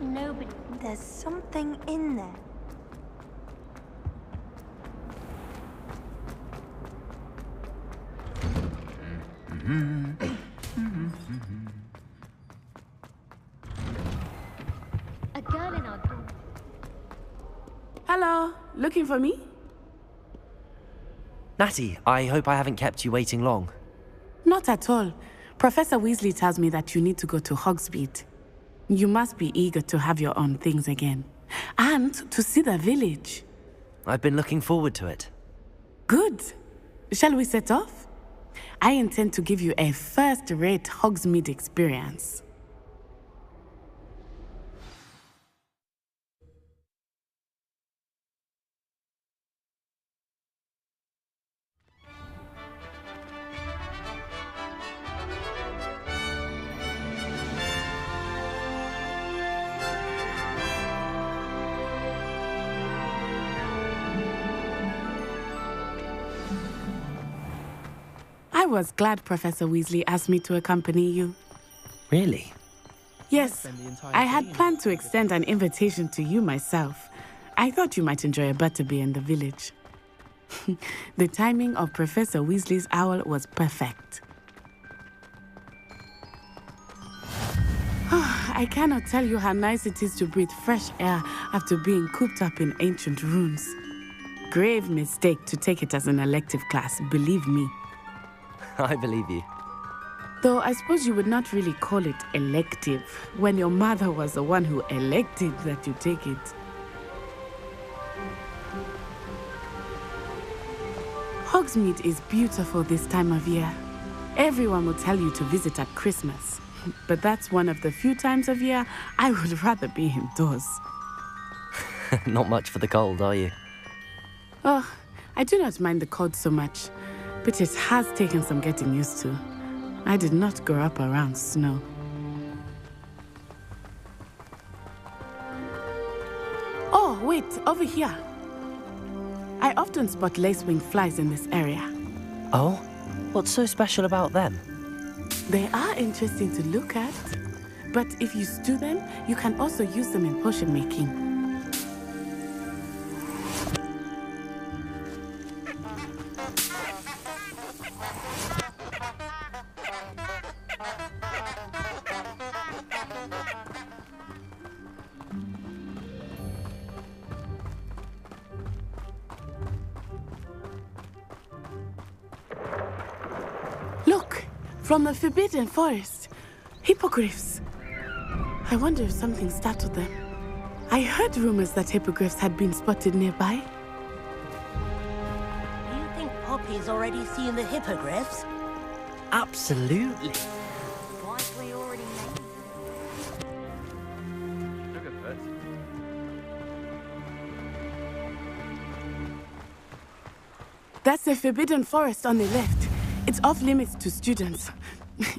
Speaker 17: Nobody. There's something in there.
Speaker 10: A girl in our dorm.
Speaker 14: Hello, looking for me?
Speaker 2: Natty, I hope I haven't kept you waiting long.
Speaker 14: Not at all. Professor Weasley tells me that you need to go to Hogsmeade. You must be eager to have your own things again. And to see the village.
Speaker 2: I've been looking forward to it.
Speaker 14: Good. Shall we set off? I intend to give you a first-rate Hogsmeade experience. I was glad Professor Weasley asked me to accompany you.
Speaker 2: Really?
Speaker 14: Yes, I had planned to extend an invitation to you myself. I thought you might enjoy a butterbeer in the village. The timing of Professor Weasley's owl was perfect. I cannot tell you how nice it is to breathe fresh air after being cooped up in ancient ruins. Grave mistake to take it as an elective class, believe me.
Speaker 2: I believe you.
Speaker 14: Though I suppose you would not really call it elective when your mother was the one who elected that you take it. Hogsmeade is beautiful this time of year. Everyone will tell you to visit at Christmas. But that's one of the few times of year I would rather be indoors.
Speaker 2: Not much for the cold, are you?
Speaker 14: Oh, I do not mind the cold so much, but it has taken some getting used to. I did not grow up around snow. Oh, wait, over here. I often spot lacewing flies in this area.
Speaker 2: Oh? What's so special about them?
Speaker 14: They are interesting to look at, but if you stew them, you can also use them in potion making. Look, from the Forbidden Forest. Hippogriffs. I wonder if something startled them. I heard rumors that hippogriffs had been spotted nearby.
Speaker 21: Do you think Poppy's already seen the hippogriffs?
Speaker 2: Absolutely.
Speaker 21: Likely already made.
Speaker 14: That's the Forbidden Forest on the left. It's off limits to students,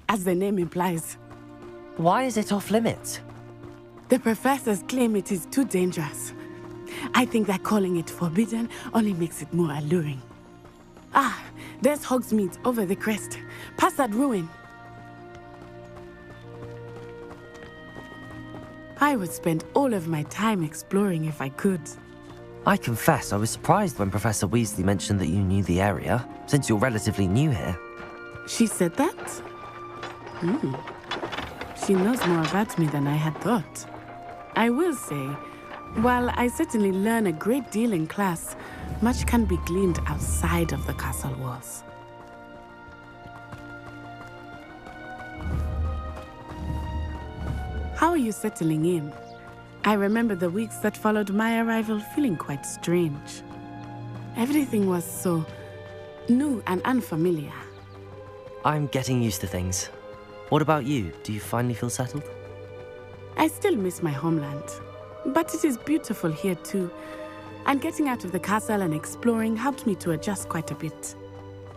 Speaker 14: as the name implies.
Speaker 2: Why is it off limits?
Speaker 14: The professors claim it is too dangerous. I think that calling it forbidden only makes it more alluring. Ah, there's Hogsmeade over the crest. Past that ruin. I would spend all of my time exploring if I could.
Speaker 2: I confess I was surprised when Professor Weasley mentioned that you knew the area, since you're relatively new here.
Speaker 14: She said that? She knows more about me than I had thought. I will say, while I certainly learn a great deal in class, much can be gleaned outside of the castle walls. How are you settling in? I remember the weeks that followed my arrival feeling quite strange. Everything was so new and unfamiliar.
Speaker 2: I'm getting used to things. What about you? Do you finally feel settled?
Speaker 14: I still miss my homeland, but it is beautiful here too. And getting out of the castle and exploring helped me to adjust quite a bit.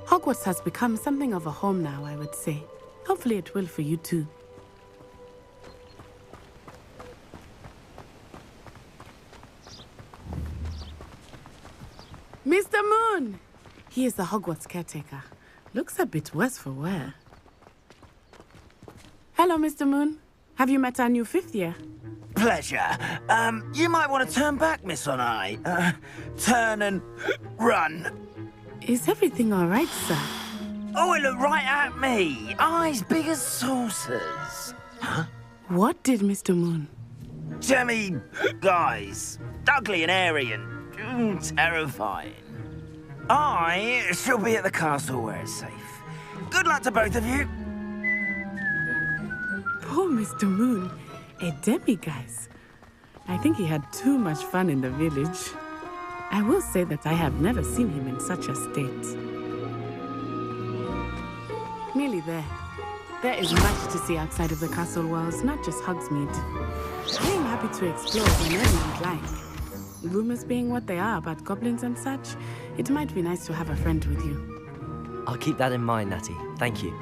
Speaker 14: Hogwarts has become something of a home now, I would say. Hopefully it will for you too. Mr. Moon! He is the Hogwarts caretaker. Looks a bit worse for wear. Hello, Mr. Moon. Have you met our new 5th year?
Speaker 4: Pleasure. You might want to turn back, Miss Onai. Turn and run.
Speaker 14: Is everything all right, sir?
Speaker 4: Oh, it looked right at me. Eyes big as saucers. Huh?
Speaker 14: What did Mr. Moon?
Speaker 4: Jemmy guys. Ugly and airy and terrifying. I shall be at the castle where it's safe. Good luck to both of you.
Speaker 14: Poor Mr. Moon. A demiguise. I think he had too much fun in the village. I will say that I have never seen him in such a state. Nearly there. There is much to see outside of the castle walls, not just Hogsmeade. I am happy to explore whenever you'd like. Rumors being what they are about goblins and such, it might be nice to have a friend with you.
Speaker 2: I'll keep that in mind, Natty. Thank you.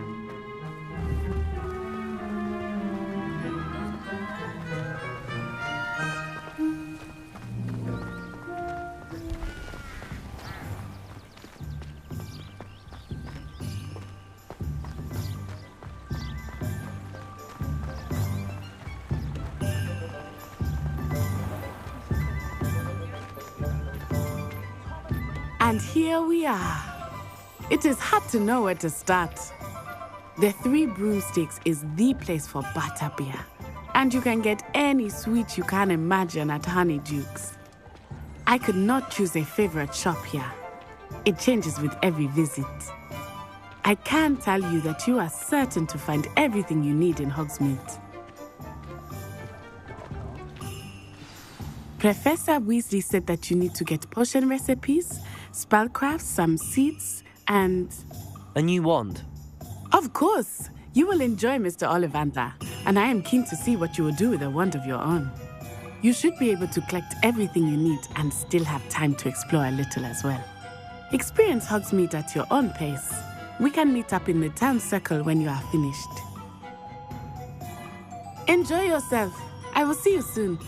Speaker 14: And here we are. It is hard to know where to start. The Three Broomsticks is the place for butterbeer. And you can get any sweet you can imagine at Honeydukes. I could not choose a favorite shop here. It changes with every visit. I can tell you that you are certain to find everything you need in Hogsmeade. Professor Weasley said that you need to get potion recipes, spellcraft, some seeds, and...
Speaker 2: a new wand.
Speaker 14: Of course! You will enjoy Mr. Ollivander, and I am keen to see what you will do with a wand of your own. You should be able to collect everything you need and still have time to explore a little as well. Experience Hogsmeade at your own pace. We can meet up in the town circle when you are finished. Enjoy yourself. I will see you soon.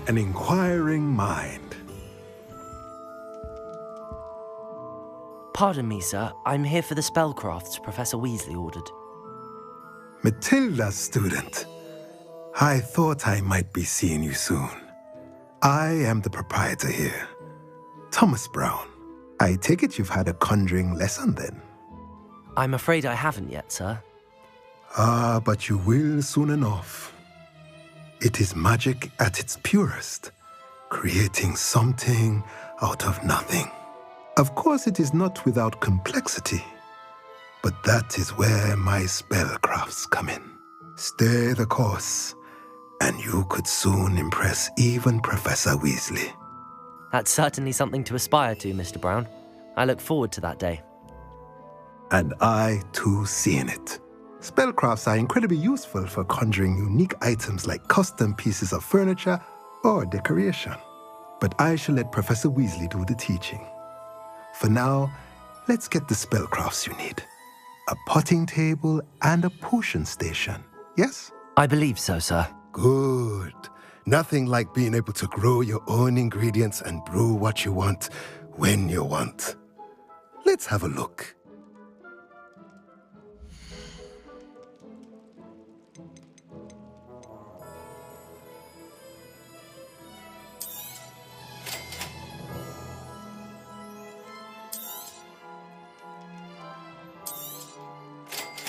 Speaker 6: An inquiring mind.
Speaker 2: Pardon me, sir. I'm here for the spellcrafts Professor Weasley ordered.
Speaker 6: Matilda's student. I thought I might be seeing you soon. I am the proprietor here, Thomas Brown. I take it you've had a conjuring lesson then?
Speaker 2: I'm afraid I haven't yet, sir.
Speaker 6: Ah, but you will soon enough. It is magic at its purest, creating something out of nothing. Of course, it is not without complexity, but that is where my spellcrafts come in. Stay the course, and you could soon impress even Professor Weasley.
Speaker 2: That's certainly something to aspire to, Mr. Brown. I look forward to that day.
Speaker 6: And I, too, seeing it. Spellcrafts are incredibly useful for conjuring unique items like custom pieces of furniture or decoration. But I shall let Professor Weasley do the teaching. For now, let's get the spellcrafts you need. A potting table and a potion station, yes?
Speaker 2: I believe so, sir.
Speaker 6: Good. Nothing like being able to grow your own ingredients and brew what you want when you want. Let's have a look.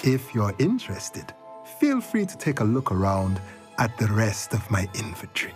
Speaker 6: If you're interested, feel free to take a look around at the rest of my inventory.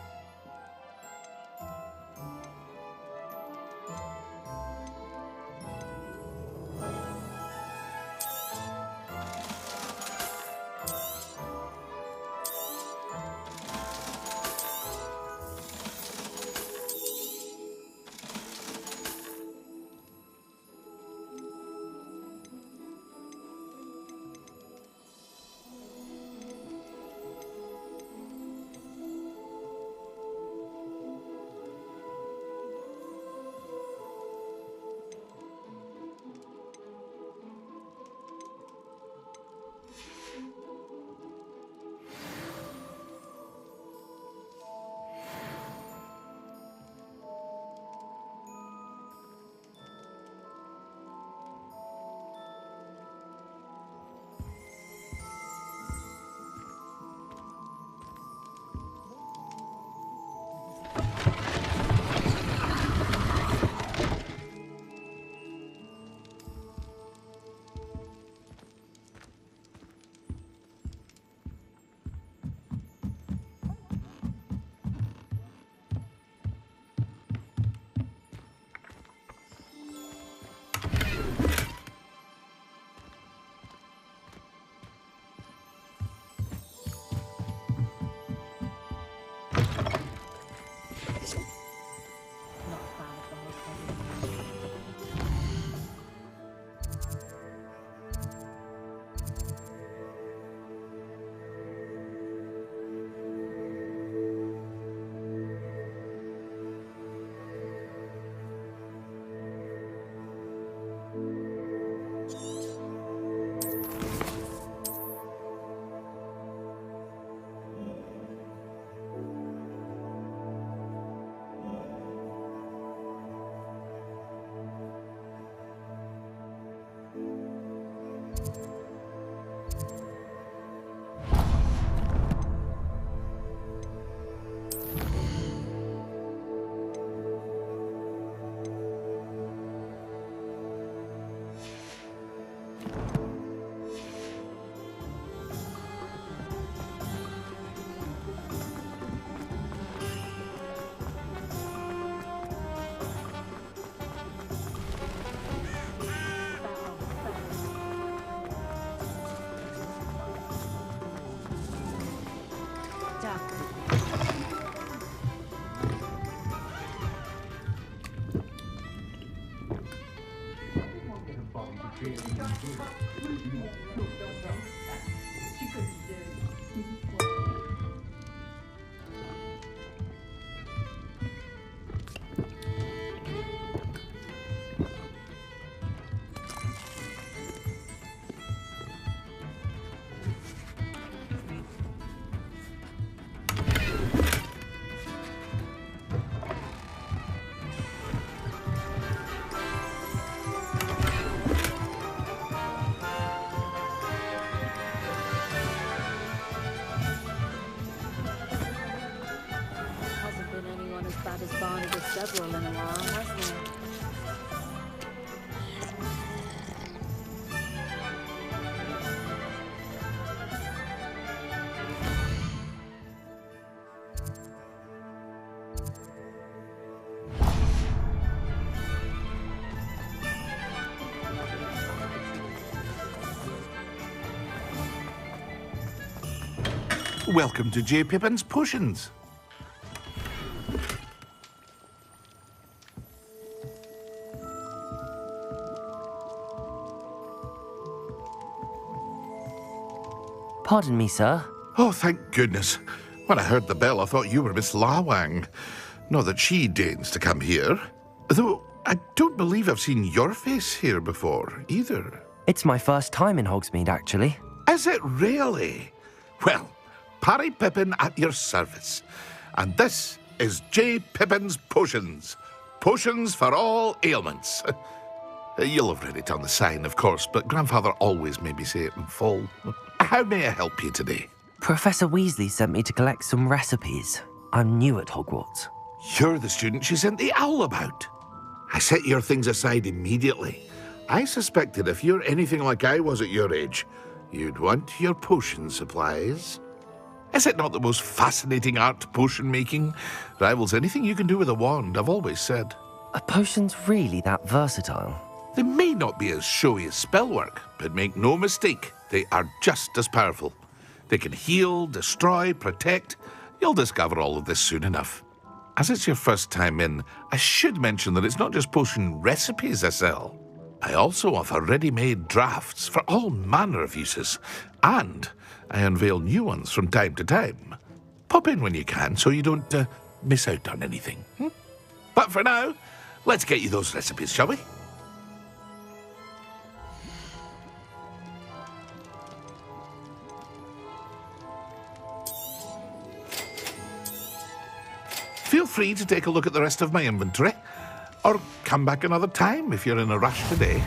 Speaker 20: several in a while, hasn't he?
Speaker 16: Welcome to J. Pippin's Potions.
Speaker 2: Pardon me, sir.
Speaker 16: Oh, thank goodness. When I heard the bell, I thought you were Miss Lawang. Not that she deigns to come here. Though I don't believe I've seen your face here before, either.
Speaker 2: It's my first time in Hogsmeade, actually.
Speaker 16: Is it really? Well, Parry Pippin at your service. And this is J. Pippin's Potions. Potions for all ailments. You'll have read it on the sign, of course, but Grandfather always made me say it in full. How may I help you today?
Speaker 2: Professor Weasley sent me to collect some recipes. I'm new at Hogwarts.
Speaker 16: You're the student she sent the owl about. I set your things aside immediately. I suspected if you're anything like I was at your age, you'd want your potion supplies. Is it not the most fascinating art, potion making? Rivals anything you can do with a wand, I've always said.
Speaker 2: Are potions really that versatile?
Speaker 16: They may not be as showy as spellwork, but make no mistake, they are just as powerful. They can heal, destroy, protect. You'll discover all of this soon enough. As it's your first time in, I should mention that it's not just potion recipes I sell. I also offer ready-made drafts for all manner of uses, and I unveil new ones from time to time. Pop in when you can so you don't miss out on anything. But for now, let's get you those recipes, shall we? Feel free to take a look at the rest of my inventory, or come back another time if you're in a rush today.